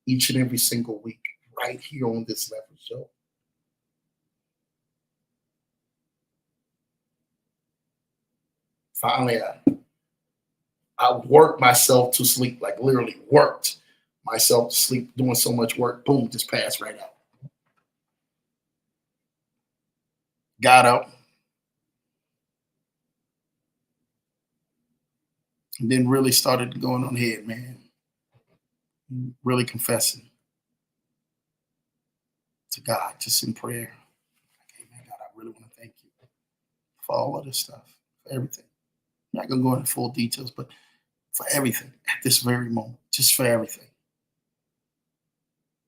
each and every single week, right here on this level show. Finally, I worked myself to sleep, like literally worked myself to sleep, doing so much work. Boom, just passed right out. Got up. And then really started going on ahead, man. Really confessing to God, just in prayer. Okay, man, God, I really want to thank you for all of this stuff, for everything. I'm not going to go into full details, but for everything at this very moment, just for everything.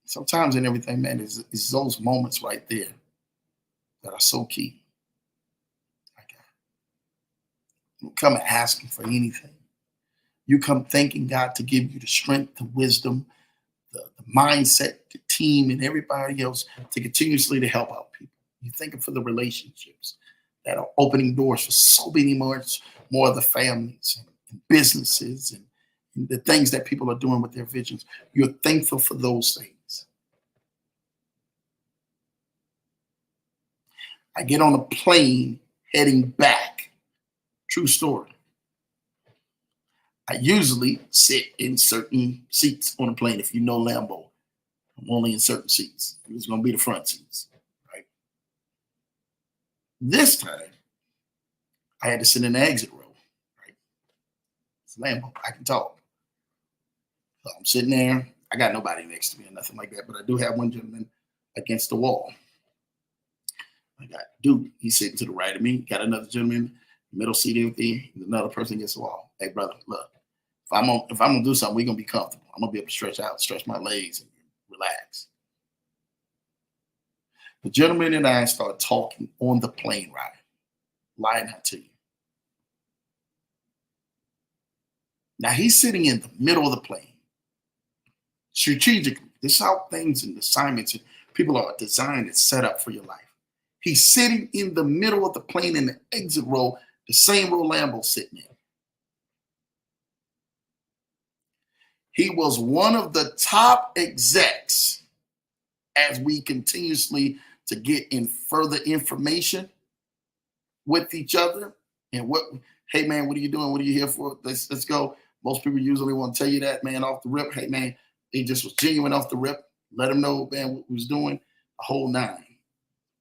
Sometimes in everything, man, is those moments right there that are so key. Like, you come asking for anything. You come thanking God to give you the strength, the wisdom, the mindset, the team, and everybody else to continuously to help out people. You're thanking for the relationships that are opening doors for so many more of the families and businesses and the things that people are doing with their visions. You're thankful for those things. I get on a plane heading back. True story. I usually sit in certain seats on a plane. If you know Lambo, I'm only in certain seats. It's going to be the front seats, right? This time, I had to sit in the exit row. Right? It's Lambo. I can talk. So I'm sitting there. I got nobody next to me or nothing like that, but I do have one gentleman against the wall. I got Duke. He's sitting to the right of me. Got another gentleman, middle seat empty. Another person against the wall. Hey, brother, look. If I'm gonna do something, we're gonna be comfortable. I'm gonna be able to stretch out, stretch my legs, and relax. The gentleman and I start talking on the plane ride. Lying not to you. Now he's sitting in the middle of the plane. Strategically, this is how things and assignments and people are designed and set up for your life. He's sitting in the middle of the plane in the exit row, the same row Lambo's sitting in. He was one of the top execs as we continuously to get in further information with each other. And what, hey man, what are you doing? What are you here for? Let's go. Most people usually want to tell you that, man, off the rip. Hey man, he just was genuine off the rip. Let him know, man, what he was doing. The whole nine.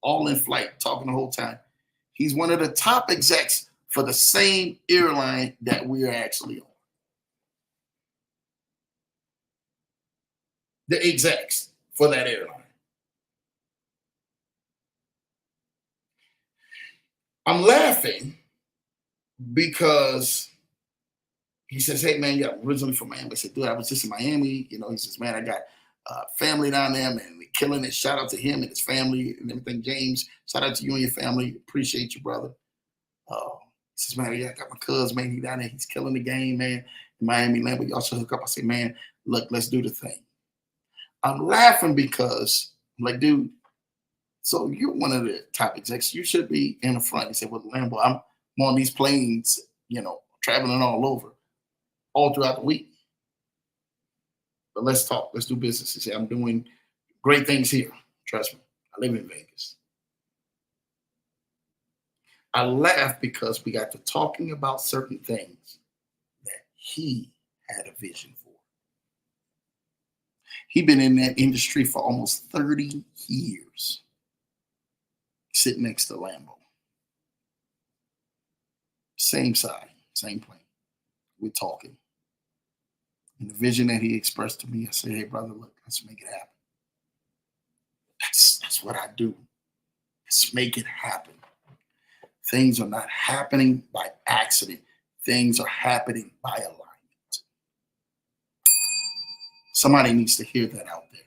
All in flight, talking the whole time. He's one of the top execs for the same airline that we are actually on. The execs for that airline. I'm laughing because he says, hey, man, yeah, I'm originally from Miami. I said, dude, I was just in Miami. You know, he says, man, I got family down there, man. We're killing it. Shout out to him and his family and everything. James, shout out to you and your family. Appreciate you, brother. He says, man, yeah, I got my cousin, man. He down there. He's killing the game, man. In Miami land, but y'all should hook up. I say, man, look, let's do the thing. I'm laughing because I'm like, dude, so you're one of the top execs. You should be in the front. He said, well, Lambo, I'm on these planes, you know, traveling all over, all throughout the week. But let's talk. Let's do business. He said, I'm doing great things here. Trust me. I live in Vegas. I laugh because we got to talking about certain things that he had a vision for. He'd been in that industry for almost 30 years, sitting next to Lambo. Same side, same plane. We're talking. And the vision that he expressed to me, I said, hey, brother, look, let's make it happen. That's what I do. Let's make it happen. Things are not happening by accident. Things are happening by alignment. Somebody needs to hear that out there.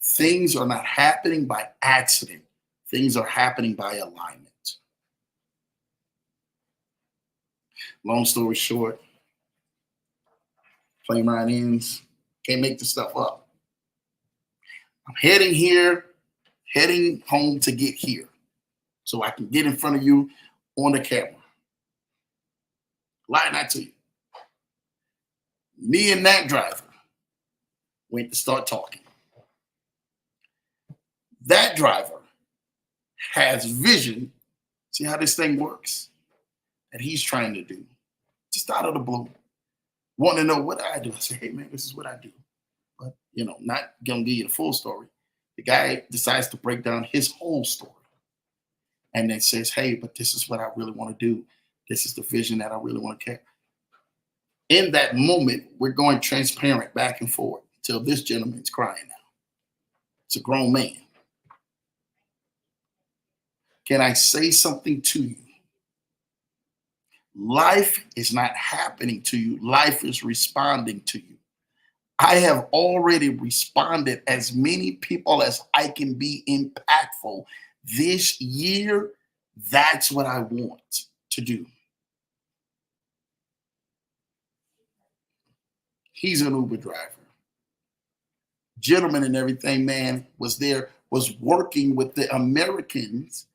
Things are not happening by accident. Things are happening by alignment. Long story short, plane ride ends. Can't make this stuff up. I'm heading here, heading home to get here so I can get in front of you on the camera. Lie not to you. Me and that driver went to start talking. That driver has vision. See how this thing works that he's trying to do. Just out of the blue. Want to know what I do. I say, hey man, this is what I do. But you know, not gonna give you the full story. The guy decides to break down his whole story. And then says, hey, but this is what I really want to do. This is the vision that I really want to carry. In that moment, we're going transparent back and forth until this gentleman's crying now. It's a grown man. Can I say something to you? Life is not happening to you. Life is responding to you. I have already responded as many people as I can be impactful this year. That's what I want to do. He's an Uber driver. Gentleman and everything, man, was there, was working with the Americans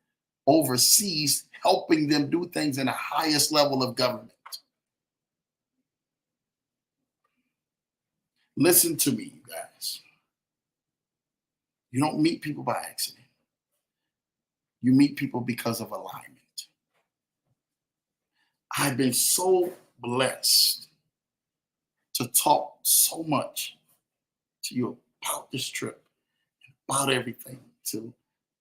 overseas, helping them do things in the highest level of government. Listen to me, you guys. You don't meet people by accident. You meet people because of alignment. I've been so blessed to talk so much to you about this trip, about everything, till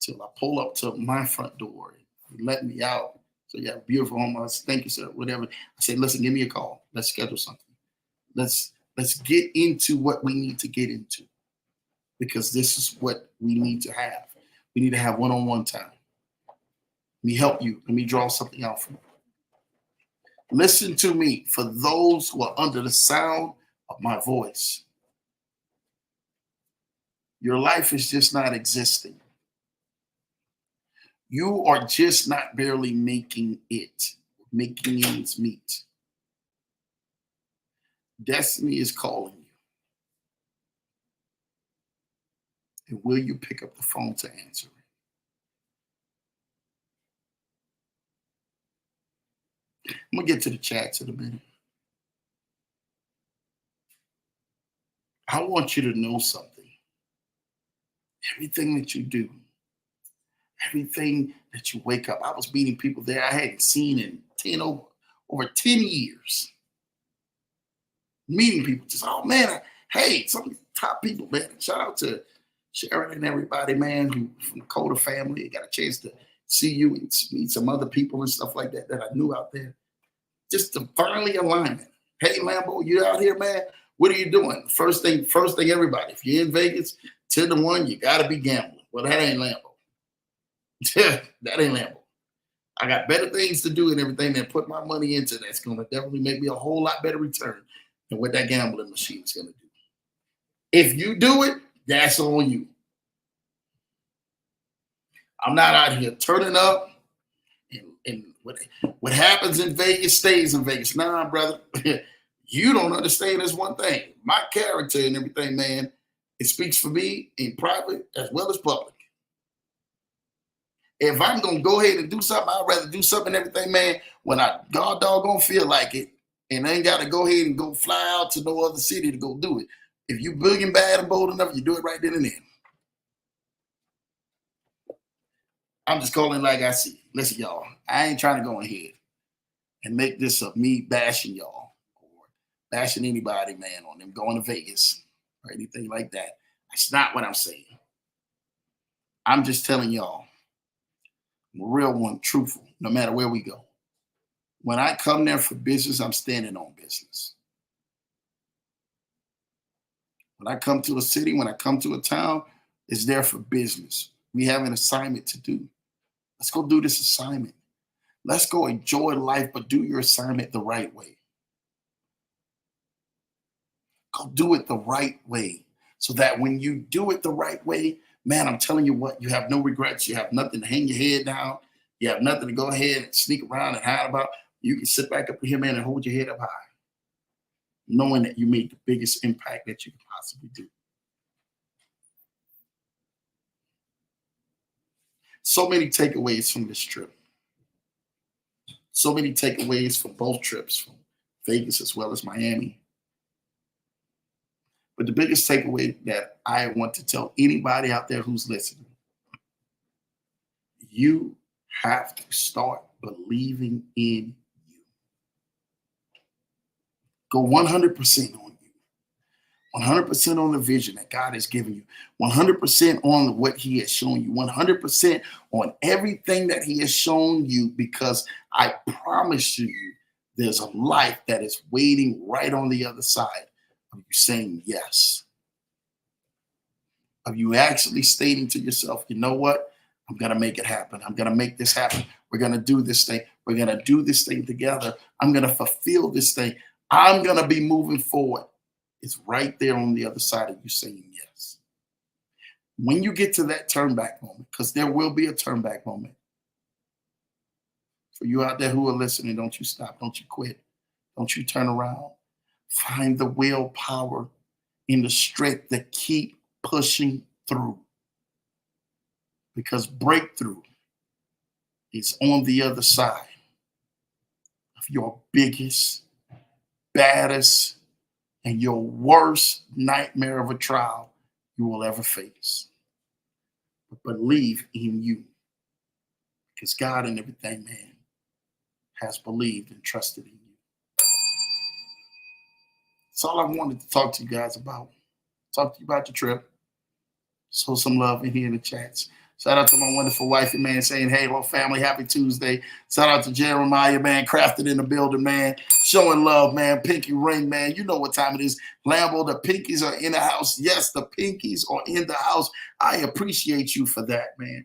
I pull up to my front door. He let me out. So you have a beautiful home. I said, thank you, sir. Whatever. I said, listen, give me a call. Let's schedule something. Let's get into what we need to get into, because this is what we need to have. We need to have one-on-one time. Let me help you. Let me draw something out for you. Listen to me, for those who are under the sound of my voice. Your life is just not existing. You are just not barely making ends meet. Destiny is calling you. And will you pick up the phone to answer it? I'm going to get to the chats in a minute. I want you to know something. Everything that you do, everything that you wake up. I was meeting people there I hadn't seen in over 10 years. Meeting people, just, oh man, hey, some of the top people, man. Shout out to Sharon and everybody, man, who from the Coda family. Got a chance to see you and meet some other people and stuff like that I knew out there. Just divinely alignment. Hey, Lambo, you out here, man? What are you doing? First thing, everybody. If you're in Vegas, 10-1, you got to be gambling. Well, that ain't Lambo. That ain't Lambo. I got better things to do and everything than put my money into. That's going to definitely make me a whole lot better return than what that gambling machine is going to do. If you do it, that's on you. I'm not out here turning up and what happens in Vegas stays in Vegas. Nah, brother. You don't understand this one thing. My character and everything, man, it speaks for me in private as well as public. If I'm going to go ahead and do something, I'd rather do something and everything, man, when I God doggone feel like it, and I ain't got to go ahead and go fly out to no other city to go do it. If you big and bad and bold enough, you do it right then and there. I'm just calling like I see. Listen, y'all, I ain't trying to go ahead and make this of me bashing y'all or bashing anybody, man, on them going to Vegas or anything like that. That's not what I'm saying. I'm just telling y'all, I'm a real one, truthful, no matter where we go. When I come there for business, I'm standing on business. When I come to a city, when I come to a town, it's there for business. We have an assignment to do. Let's go do this assignment. Let's go enjoy life, but do your assignment the right way. Go do it the right way so that when you do it the right way, man, I'm telling you what, you have no regrets. You have nothing to hang your head down. You have nothing to go ahead and sneak around and hide about. You can sit back up here, man, and hold your head up high, knowing that you made the biggest impact that you could possibly do. So many takeaways from this trip. So many takeaways from both trips, from Vegas as well as Miami. But the biggest takeaway that I want to tell anybody out there who's listening, you have to start believing in you. Go 100% on you. 100% on the vision that God has given you. 100% on what he has shown you. 100% on everything that he has shown you, because I promise you, there's a life that is waiting right on the other side of you saying yes. Of you actually stating to yourself, you know what? I'm going to make it happen. I'm going to make this happen. We're going to do this thing. We're going to do this thing together. I'm going to fulfill this thing. I'm going to be moving forward. It's right there on the other side of you saying yes. When you get to that turn back moment, because there will be a turn back moment. For you out there who are listening, don't you stop. Don't you quit. Don't you turn around. Find the willpower and the strength to keep pushing through. Because breakthrough is on the other side of your biggest, baddest, and your worst nightmare of a trial you will ever face. But believe in you, because God and everything, man, has believed and trusted in you. That's all I wanted to talk to you guys about. Talk to you about the trip. Show some love in here in the chats. Shout out to my wonderful wifey, man, saying, hey, hello, family, happy Tuesday. Shout out to Jeremiah, man, crafted in the building, man, showing love, man, pinky ring, man. You know what time it is. Lambo, the pinkies are in the house. Yes, the pinkies are in the house. I appreciate you for that, man.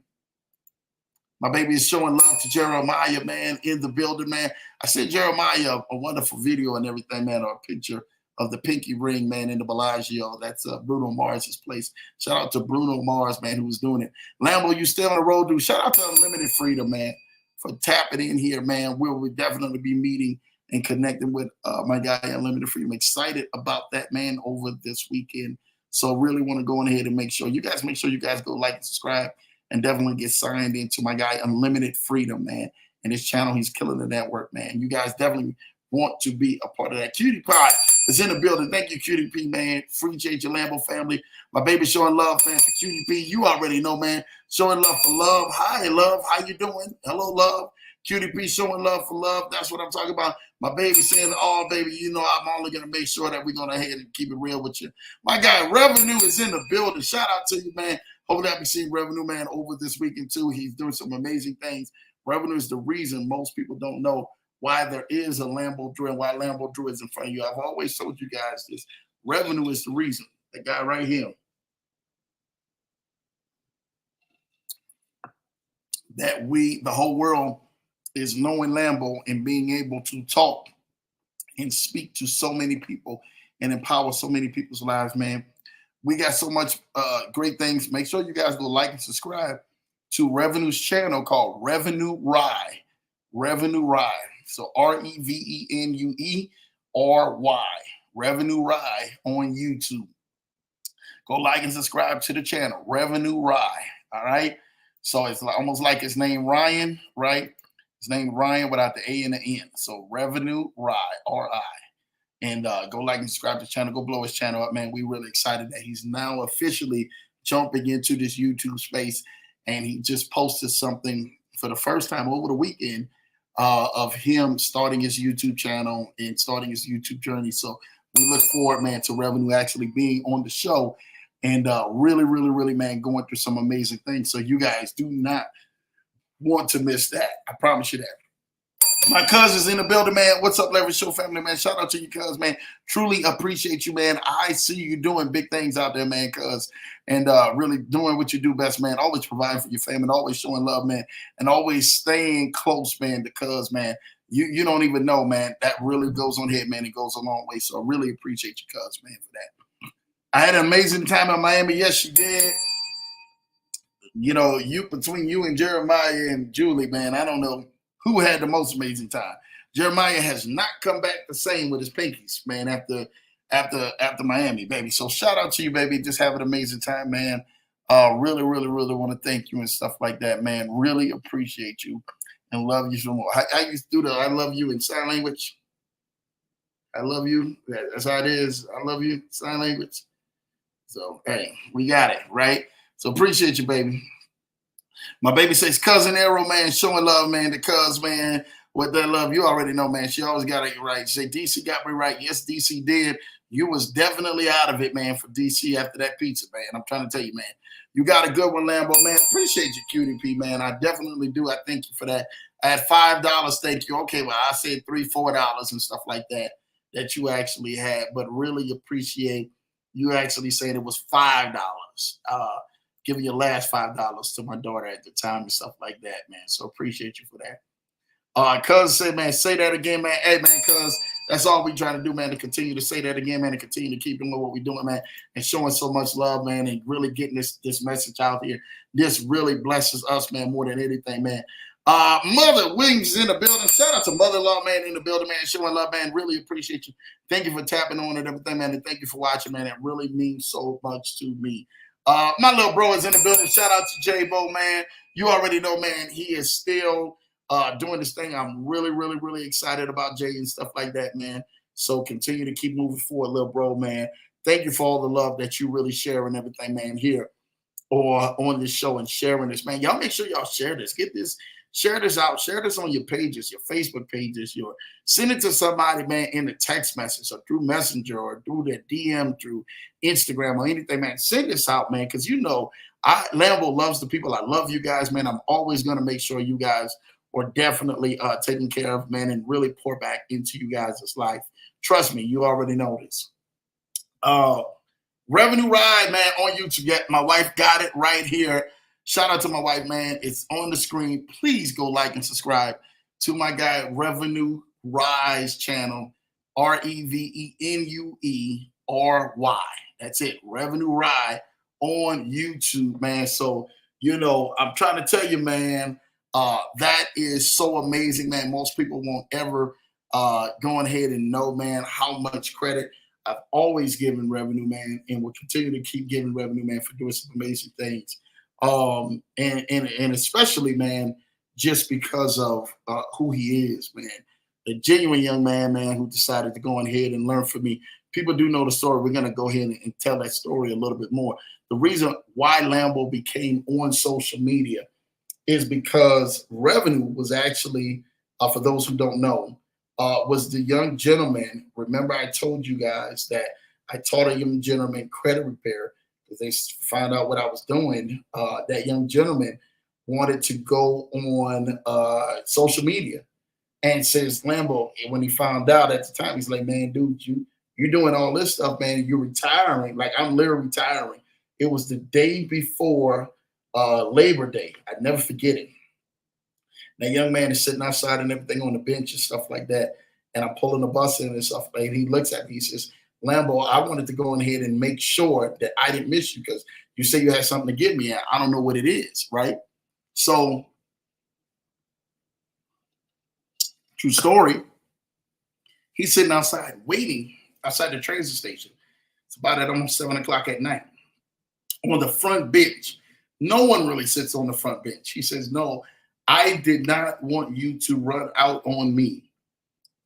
My baby is showing love to Jeremiah, man, in the building, man. I sent Jeremiah a wonderful video and everything, man, or a picture of the pinky ring, man, in the Bellagio. That's Bruno Mars's place. Shout out to Bruno Mars, man, who was doing it. Lambo, you still on the road, dude. Shout out to Unlimited Freedom, man, for tapping in here, man. We'll definitely be meeting and connecting with my guy, Unlimited Freedom. Excited about that, man, over this weekend. So really want to go in ahead and make sure you guys go like and subscribe and definitely get signed into my guy, Unlimited Freedom, man. And his channel, he's killing the network, man. You guys definitely want to be a part of that. Cutie Pie is in the building. Thank you, Cutie P, man. Free J. Lambo family. My baby showing love, man, for Cutie P. You already know, man. Showing love for love. Hi, love. How you doing? Hello, love. Cutie P showing love for love. That's what I'm talking about. My baby saying, oh, baby, you know, I'm only going to make sure that we're going to ahead and keep it real with you. My guy, Revenue, is in the building. Shout out to you, man. Hopefully I'll be seeing Revenue, man, over this weekend, too. He's doing some amazing things. Revenue is the reason most people don't know why there is a Lambo Drew and why Lambo Drew is in front of you. I've always told you guys this. Revenue is the reason. That guy right here. That the whole world is knowing Lambo and being able to talk and speak to so many people and empower so many people's lives, man. We got so much great things. Make sure you guys go like and subscribe to Revenue's channel called Revenue Rye. Revenue Rye. So REVENUERY. Revenue Rye on YouTube. Go like and subscribe to the channel. Revenue Rye. All right. So it's almost like his name Ryan, right? His name Ryan without the A and the N. So Revenue Rye, R-I. And go like and subscribe to the channel. Go blow his channel up, man. We're really excited that he's now officially jumping into this YouTube space. And he just posted something for the first time over the weekend of him starting his YouTube channel and starting his YouTube journey. So we look forward, man, to Revenue actually being on the show and really, really, really, man, going through some amazing things. So you guys do not want to miss that. I promise you that. My cousin's in the building, man. What's up, Leverage Show family, man? Shout out to you, cuz, man. Truly appreciate you, man. I see you doing big things out there, man, cuz. And really doing what you do best, man. Always providing for your family, always showing love, man. And always staying close, man, because, man, you don't even know, man. That really goes on ahead, man. It goes a long way. So I really appreciate you, cuz, man, for that. I had an amazing time in Miami. Yes, you did. You know, between you and Jeremiah and Julie, man, I don't know who had the most amazing time. Jeremiah has not come back the same with his pinkies, man, after Miami, baby. So shout out to you, baby. Just have an amazing time, man. Really, really, really want to thank you and stuff like that, man. Really appreciate you and love you some more. I used to do the I love you in sign language. I love you. That's how it is. I love you, sign language. So, hey, we got it, right? So appreciate you, baby. My baby says, Cousin Arrow, man, showing love, man, to cuz, man. What that love, you already know, man. She always got it right. She said, DC got me right. Yes, DC did. You was definitely out of it, man, for DC after that pizza, man. I'm trying to tell you, man. You got a good one, Lambo, man. Appreciate you, Cutie P, man. I definitely do. I thank you for that. I had $5, thank you. Okay, well, I said $3, $4 and stuff like that you actually had, but really appreciate you actually saying it was $5. Giving your last $5 to my daughter at the time and stuff like that, man. So appreciate you for that. Cuz said, man, say that again, man. Hey, man, cuz that's all we trying to do, man, to continue to say that again, man, and continue to keep doing what we're doing, man, and showing so much love, man, and really getting this message out here. This really blesses us, man, more than anything, man. Mother Wings in the building. Shout out to mother-in-law, man, in the building, man, showing love, man. Really appreciate you. Thank you for tapping on and everything, man, and thank you for watching, man. It really means so much to me. My little bro is in the building. Shout out to J-Bo, man. You already know, man, he is still doing this thing. I'm really, really, really excited about Jay and stuff like that, man. So continue to keep moving forward, little bro, man. Thank you for all the love that you really share and everything, man, here or on this show and sharing this, man. Y'all make sure y'all share this. Share this out. Share this on your pages, your Facebook pages. Send it to somebody, man, in the text message or through Messenger or through their DM, through Instagram or anything, man. Send this out, man, because you know Lambo loves the people. I love you guys, man. I'm always going to make sure you guys are definitely taken care of, man, and really pour back into you guys' life. Trust me, you already know this. Uh, Revenue Ride, man, on YouTube. Yeah, my wife got it right here. Shout out to my wife, man. It's on the screen. Please go like and subscribe to my guy Revenue Rise channel. RevenueRy. That's it. Revenue Ride on YouTube, man. So, I'm trying to tell you, man, that is so amazing, man. Most people won't ever go ahead and know, man, how much credit I've always given Revenue, man, and will continue to keep giving Revenue, man, for doing some amazing things. And especially, man, just because of who he is, man. A genuine young man, who decided to go ahead and learn from me. People do know the story. We're going to go ahead and tell that story a little bit more. The reason why Lambo became on social media is because Revenue was actually, for those who don't know, was the young gentleman. Remember, I told you guys that I taught a young gentleman credit repair because they found out what I was doing. That young gentleman wanted to go on social media and says, Lambo, when he found out at the time, he's like, man, dude, you're doing all this stuff, man. You're retiring. Like, I'm literally retiring. It was the day before Labor Day. I'd never forget it. That young man is sitting outside and everything on the bench and stuff like that. And I'm pulling the bus in and stuff. And he looks at me. He says, Lambo, I wanted to go ahead and make sure that I didn't miss you because you say you had something to give me. And I don't know what it is, right? So, true story. He's sitting outside waiting outside the train station. It's about at almost 7 o'clock at night on the front bench. No one really sits on the front bench. He says, no, I did not want you to run out on me.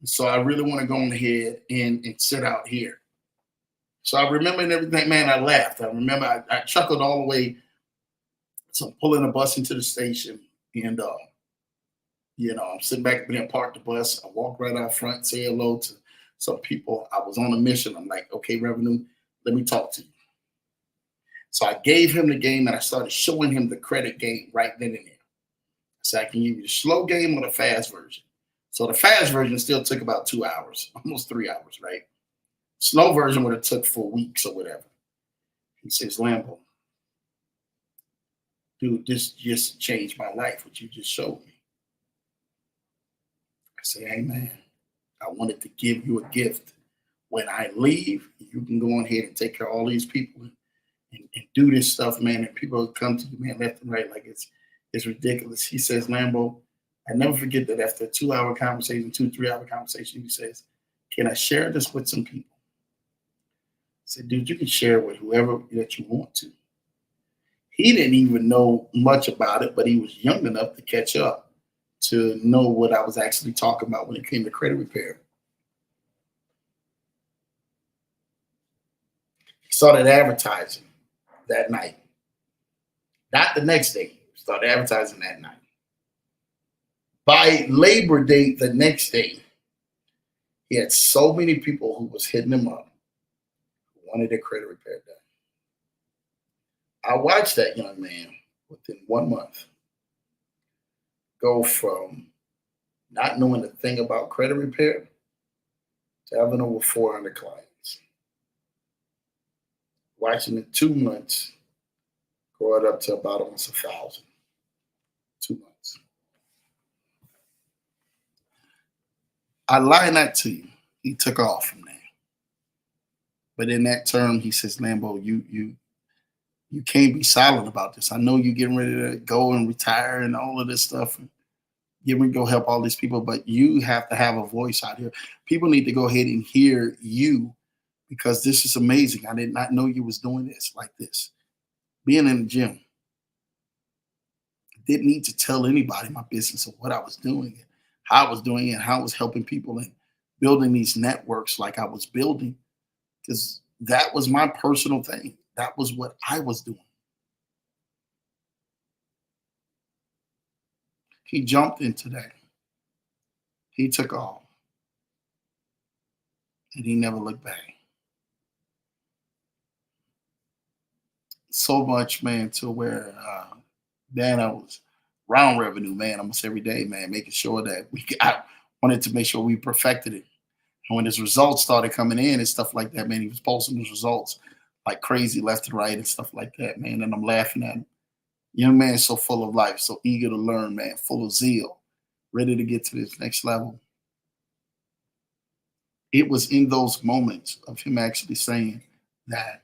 So I really want to go ahead and sit out here. So I remember everything, man, I laughed. I remember I chuckled all the way. So I'm pulling a bus into the station and, I'm sitting back there, park the bus. I walk right out front, say hello to some people. I was on a mission. I'm like, okay, Revenue, let me talk to you. So I gave him the game and I started showing him the credit game right then and there. So I can give you the slow game or the fast version. So the fast version still took about 2 hours, almost 3 hours, right? Slow version would have took 4 weeks or whatever. He says, Lambo, dude, this just changed my life, what you just showed me. I say, hey, man, I wanted to give you a gift. When I leave, you can go ahead and take care of all these people and do this stuff, man. And people come to you, man, left and right, like it's ridiculous. He says, Lambo, I never forget that after a 2 hour conversation, 3 hour conversation, he says, can I share this with some people? I said, dude, you can share it with whoever that you want to. He didn't even know much about it, but he was young enough to catch up to know what I was actually talking about when it came to credit repair. He started advertising that night. Not the next day. He started advertising that night. By Labor Day, the next day, he had so many people who was hitting him up who wanted their credit repair done. I watched that young man within 1 month go from not knowing a thing about credit repair to having over 400 clients. Watching in 2 months grow it up to about almost 1,000. 2 months. I lie not to you. He took off from there. But in that term, he says, Lambo, you can't be silent about this. I know you're getting ready to go and retire and all of this stuff. And getting ready to go help all these people, but you have to have a voice out here. People need to go ahead and hear you because this is amazing. I did not know you was doing this like this. Being in the gym. Didn't need to tell anybody my business of what I was doing and how I was doing it, and how I was helping people and building these networks like I was building, because that was my personal thing. That was what I was doing. He jumped into that. He took off. And he never looked back. so much, man, to where then I was round revenue, man, almost every day, man, making sure that I wanted to make sure we perfected it. And when his results started coming in and stuff like that, man, he was posting his results like crazy left and right and stuff like that, man. And I'm laughing at him. Young man, so full of life, so eager to learn, man, full of zeal, ready to get to this next level. It was in those moments of him actually saying that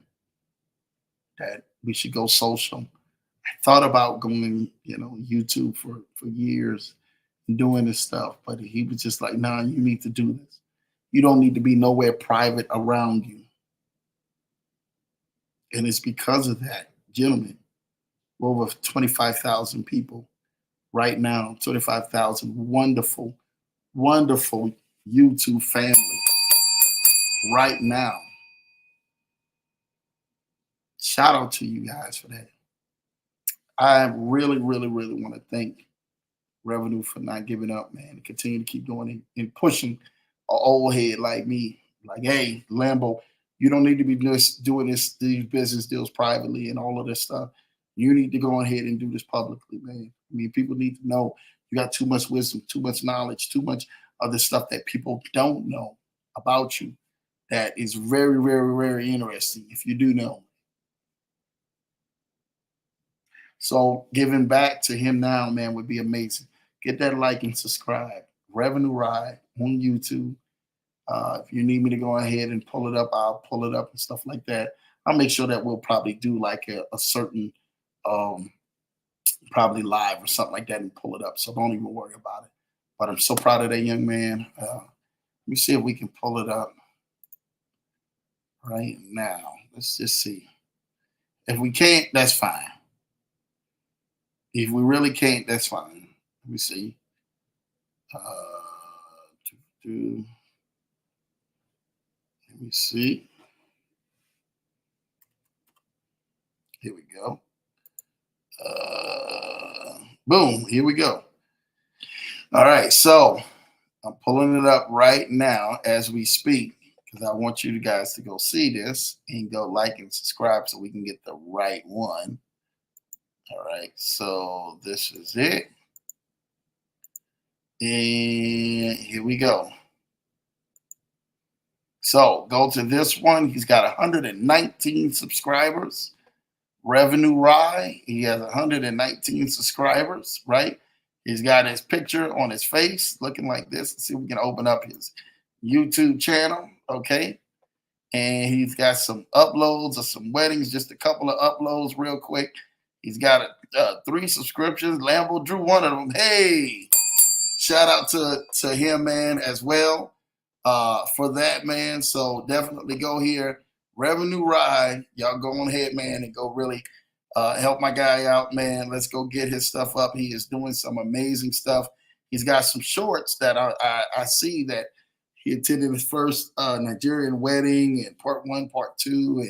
we should go social. I thought about going, YouTube for years and doing this stuff, but he was just like, "Nah, you need to do this. You don't need to be nowhere private around you." And it's because of that, gentlemen, we're over 25,000 people right now, 25,000 wonderful, wonderful YouTube family right now. Shout out to you guys for that. I really, really, really want to thank Revenue for not giving up, man, and continue to keep doing it and pushing an old head like me. Like, hey, Lambo, you don't need to be just doing these business deals privately and all of this stuff. You need to go ahead and do this publicly, man. I mean, people need to know you got too much wisdom, too much knowledge, too much of the stuff that people don't know about you. That is very, very, very interesting if you do know. So giving back to him now, man, would be amazing. Get that like and subscribe. Revenue Ride on YouTube. If you need me to go ahead and pull it up, I'll pull it up and stuff like that. I'll make sure that we'll probably do like a certain, um, probably live or something like that and pull it up. So don't even worry about it. But I'm so proud of that young man. Let me see if we can pull it up right now. Let's just see. If we can't, that's fine. If we really can't, that's fine. Let me see. Let me see. Here we go. Boom. Here we go. All right. So I'm pulling it up right now as we speak because I want you guys to go see this and go like and subscribe so we can get the right one. All right. So this is it. And here we go. So go to this one. He's got 119 subscribers. Revenue Rye, he has 119 subscribers, right? He's got his picture on his face looking like this. Let's see if we can open up his YouTube channel, okay? And he's got some uploads of some weddings, just a couple of uploads real quick. He's got 3 subscriptions. Lambo drew one of them. Hey, shout out to him, man, as well for that, man. So definitely go here. Revenue Ride, y'all go on ahead, man, and go really help my guy out, man. Let's go get his stuff up. He is doing some amazing stuff. He's got some shorts that I see that he attended his first Nigerian wedding and part 1, part 2,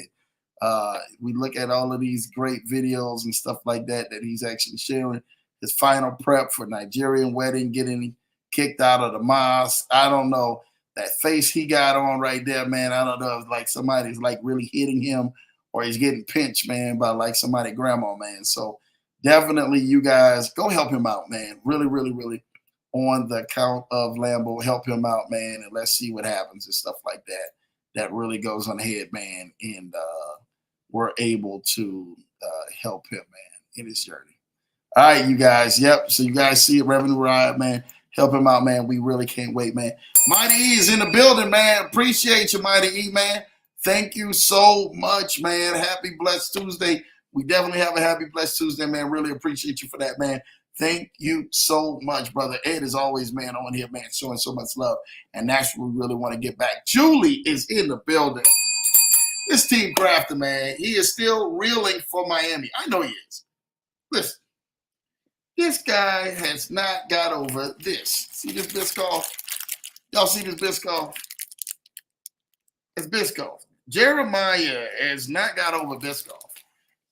and we look at all of these great videos and stuff like that he's actually sharing. His final prep for Nigerian wedding, getting kicked out of the mosque. I don't know. That face he got on right there, man, I don't know if like somebody's like really hitting him or he's getting pinched, man, by like somebody grandma, man. So definitely you guys go help him out, man. Really, really, really on the count of Lambo, help him out, man, and let's see what happens and stuff like that. That really goes on ahead, man, and we're able to help him, man, in his journey. All right, you guys. Yep. So you guys see it, Revenue Ride, man. Help him out, man. We really can't wait, man. Mighty E is in the building, man. Appreciate you, Mighty E, man. Thank you so much, man. Happy Blessed Tuesday. We definitely have a happy Blessed Tuesday, man. Really appreciate you for that, man. Thank you so much, brother. Ed, is always, man, on here, man, showing so much love. And that's what we really want to get back. Julie is in the building. This Team Crafter, man, he is still reeling for Miami. I know he is. Listen. This guy has not got over this. See this Biscoff? Y'all see this Biscoff? It's Biscoff. Jeremiah has not got over Biscoff.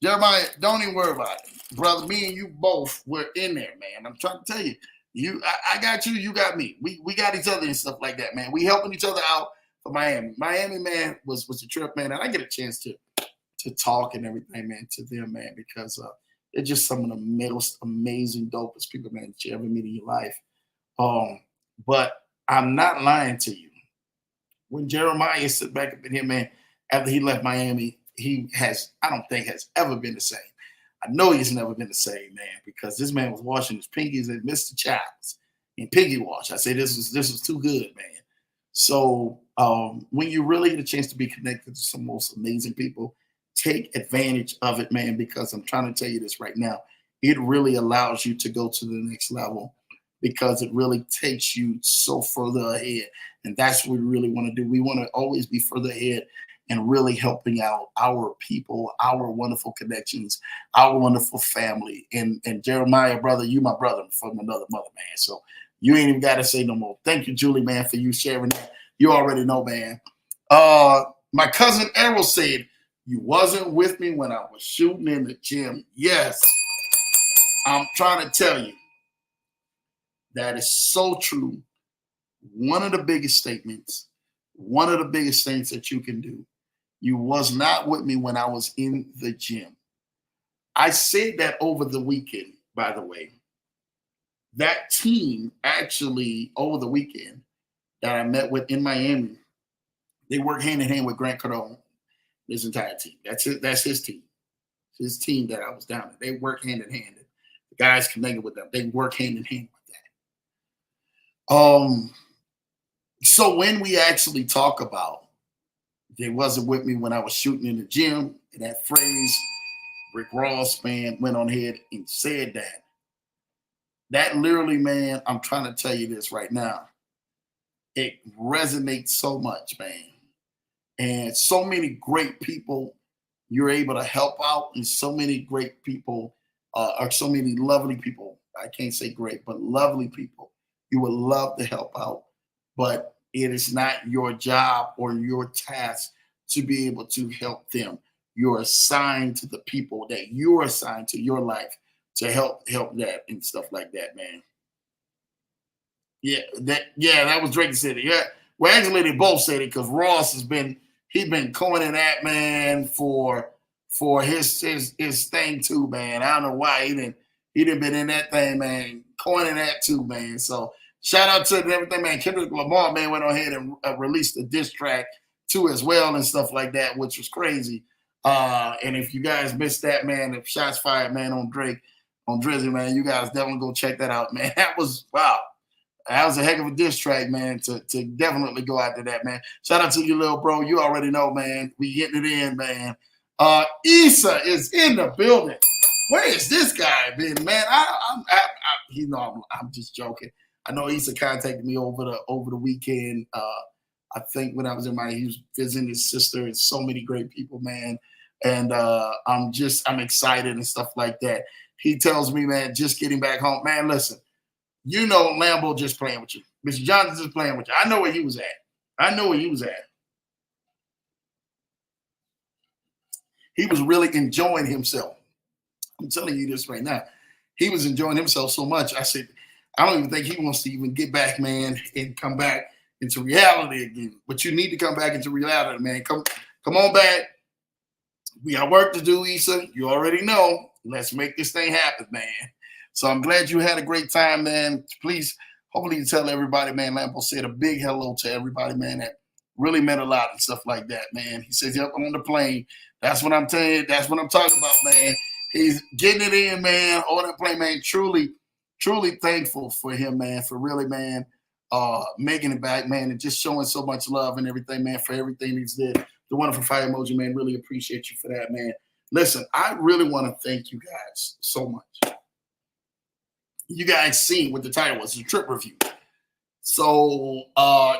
Jeremiah, don't even worry about it. Brother, me and you both were in there, man. I'm trying to tell you. I got you, you got me. We got each other and stuff like that, man. We helping each other out for Miami. Miami, man, was a trip, man. And I get a chance to to talk and everything, man, to them, man, because they're just some of the most amazing, dopest people, man, that you ever meet in your life. Um, but I'm not lying to you. When Jeremiah sit back up in here, man, after he left Miami, he has, I don't think, has ever been the same. I know he's never been the same, man, because this man was washing his pinkies at Mr. Childs in piggy wash. I say this was too good, man. So when you really get a chance to be connected to some most amazing people, take advantage of it, man, because I'm trying to tell you this right now. It really allows you to go to the next level because it really takes you so further ahead. And that's what we really want to do. We want to always be further ahead and really helping out our people, our wonderful connections, our wonderful family. And Jeremiah, brother, you my brother from another mother, man. So you ain't even got to say no more. Thank you, Julie, man, for you sharing that. You already know, man. My cousin Errol said, you wasn't with me when I was shooting in the gym. Yes, I'm trying to tell you, that is so true. One of the biggest statements, one of the biggest things that you can do. You was not with me when I was in the gym. I said that over the weekend, by the way. That team actually, over the weekend, that I met with in Miami, they work hand in hand with Grant Cardone, this entire team. That's his team. His team that I was down there. They work hand in hand. The guys connected with them. They work hand in hand with that. So when we actually talk about they wasn't with me when I was shooting in the gym, and that phrase, Rick Ross, man, went on ahead and said that. That literally, man, I'm trying to tell you this right now. It resonates so much, man. And so many great people you're able to help out, and so many great people, or so many lovely people. I can't say great, but lovely people you would love to help out. But it is not your job or your task to be able to help them. You're assigned to the people that you're assigned to your life to help that and stuff like that, man. That was Drake said it. Yeah. Well, actually, they both said it because Ross he's been coining that, man, for his thing too, man. I don't know why he didn't been in that thing, man, coining that too, man. So shout out to everything, man. Kendrick Lamar, man, went on ahead and released a diss track too as well and stuff like that, which was crazy. And if you guys missed that, man, if shots fired, man, on Drake, on Drizzy, man, you guys definitely go check that out, man. That was wow. That was a heck of a diss track, man, to definitely go after that, man. Shout out to you, little bro. You already know, man. We getting it in, man. Issa is in the building. Where is this guy been, man? I'm just joking. I know Issa contacted me over the weekend. I think when I was in Miami, he was visiting his sister and so many great people, man. And I'm excited and stuff like that. He tells me, man, just getting back home, man. Listen. You know Lambo just playing with you. Mr. Johnson just playing with you. I know where he was at. He was really enjoying himself. I'm telling you this right now. He was enjoying himself so much. I said, I don't even think he wants to even get back, man, and come back into reality again. But you need to come back into reality, man. Come on back. We got work to do, Issa. You already know. Let's make this thing happen, man. So I'm glad you had a great time, man. Please, hopefully you tell everybody, man, Lambo said a big hello to everybody, man. That really meant a lot and stuff like that, man. He says, yep, I'm on the plane. That's what I'm telling you. That's what I'm talking about, man. He's getting it in, man. On that plane, man. Truly, truly thankful for him, man, for really, man, making it back, man, and just showing so much love and everything, man, for everything he's did. The wonderful fire emoji, man. Really appreciate you for that, man. Listen, I really want to thank you guys so much. You guys seen what the title was, the trip review. So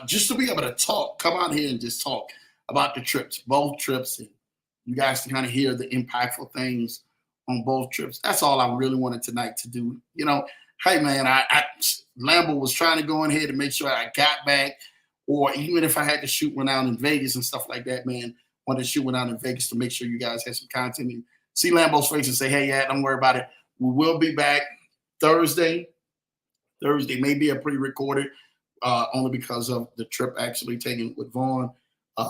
just to be able to talk, come out here and just talk about the trips, both trips, and you guys to kind of hear the impactful things on both trips. That's all I really wanted tonight to do. You know, hey man, Lambo was trying to go in here to make sure I got back, or even if I had to shoot one out in Vegas and stuff like that, man, wanted to shoot one out in Vegas to make sure you guys had some content and see Lambo's face and say, hey, yeah, don't worry about it. We will be back Thursday may be a pre-recorded, only because of the trip actually taken with Vaughn.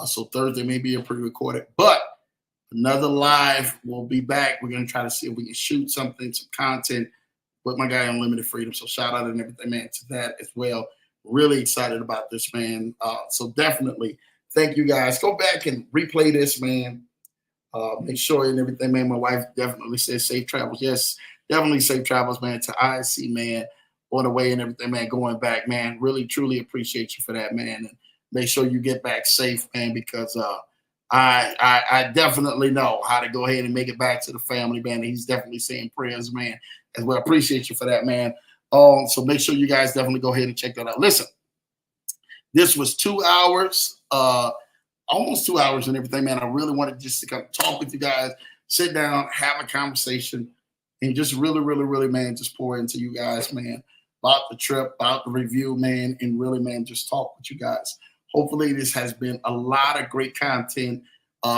So Thursday may be a pre-recorded, but Another live. We'll be back. We're gonna try to see if we can shoot something, some content with my guy Unlimited Freedom. So shout out and everything, man, to that as well. Really excited about this, man. So definitely thank you guys. Go back and replay this, man. Make sure and everything, man. My wife definitely says safe travels. Yes, definitely safe travels, man, to IC, man, on the way and everything, man, going back, man. Really, truly appreciate you for that, man. And make sure you get back safe, man, because I definitely know how to go ahead and make it back to the family, man. And he's definitely saying prayers, man, as well. Appreciate you for that, man. So make sure you guys definitely go ahead and check that out. Listen, this was 2 hours. Almost 2 hours and everything, man. I really wanted just to come talk with you guys, sit down, have a conversation, and just really, really, really, man, just pour into you guys, man, about the trip, about the review, man, and really, man, just talk with you guys. Hopefully, this has been a lot of great content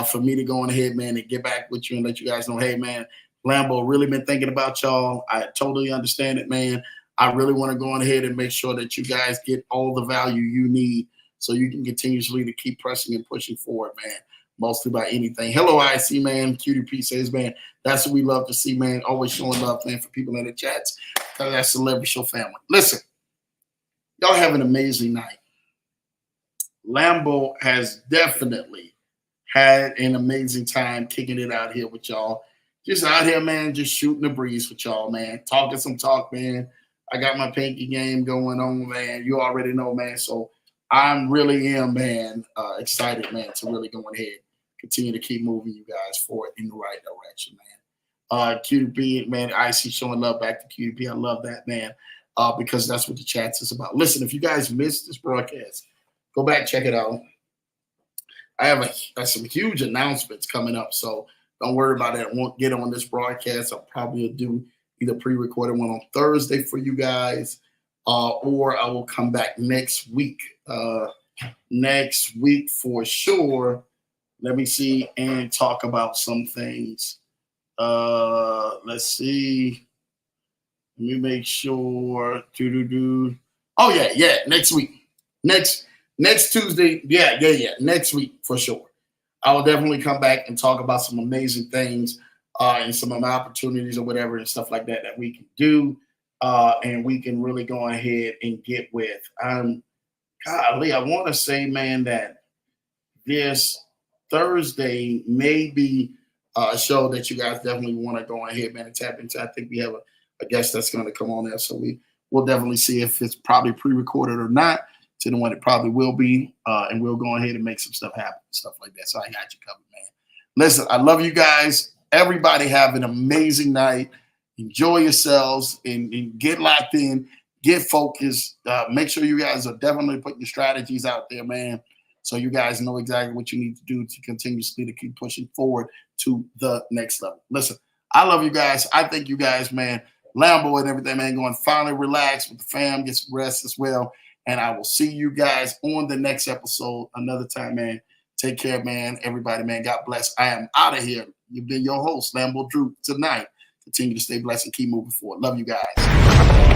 for me to go on ahead, man, and get back with you and let you guys know, hey, man, Lambo, really been thinking about y'all. I totally understand it, man. I really want to go on ahead and make sure that you guys get all the value you need so you can continuously to keep pressing and pushing forward, man, mostly by anything. Hello, IC, man. QDP says, man, that's what we love to see, man. Always showing love, man, for people in the chats. That's the Leverage Show family. Listen, y'all have an amazing night. Lambo has definitely had an amazing time kicking it out here with y'all. Just out here, man, just shooting the breeze with y'all, man. Talking some talk, man. I got my pinky game going on, man. You already know, man. So I'm really man, excited, man, to really go ahead, continue to keep moving you guys forward in the right direction, man. QDP, man, I see showing love back to QDP. I love that, man, because that's what the chats is about. Listen, if you guys missed this broadcast, go back, check it out. I have some huge announcements coming up, so don't worry about it. I won't get on this broadcast. I'll probably do either pre-recorded one on Thursday for you guys, or I will come back next week. Next week for sure. Let me see and talk about some things. Let's see. Let me make sure. Oh yeah. Next week. Next Tuesday. Yeah. Next week for sure. I will definitely come back and talk about some amazing things and some of my opportunities or whatever and stuff like that we can do. And we can really go ahead and get with. Golly, I want to say, man, that this Thursday may be a show that you guys definitely want to go ahead, man, and tap into. I think we have a guest that's going to come on there, so we'll definitely see if it's probably pre-recorded or not. To the one it probably will be, and we'll go ahead and make some stuff happen, stuff like that. So I got you covered, man. Listen, I love you guys. Everybody have an amazing night. Enjoy yourselves and get locked in. Get focused. Make sure you guys are definitely putting your strategies out there, man, so you guys know exactly what you need to do to continuously to keep pushing forward to the next level. Listen, I love you guys. I thank you guys, man. Lambo and everything, man, going finally relax with the fam, get some rest as well. And I will see you guys on the next episode another time, man. Take care, man. Everybody, man. God bless. I am out of here. You've been your host, Lambo Drew, tonight. Continue to stay blessed and keep moving forward. Love you guys.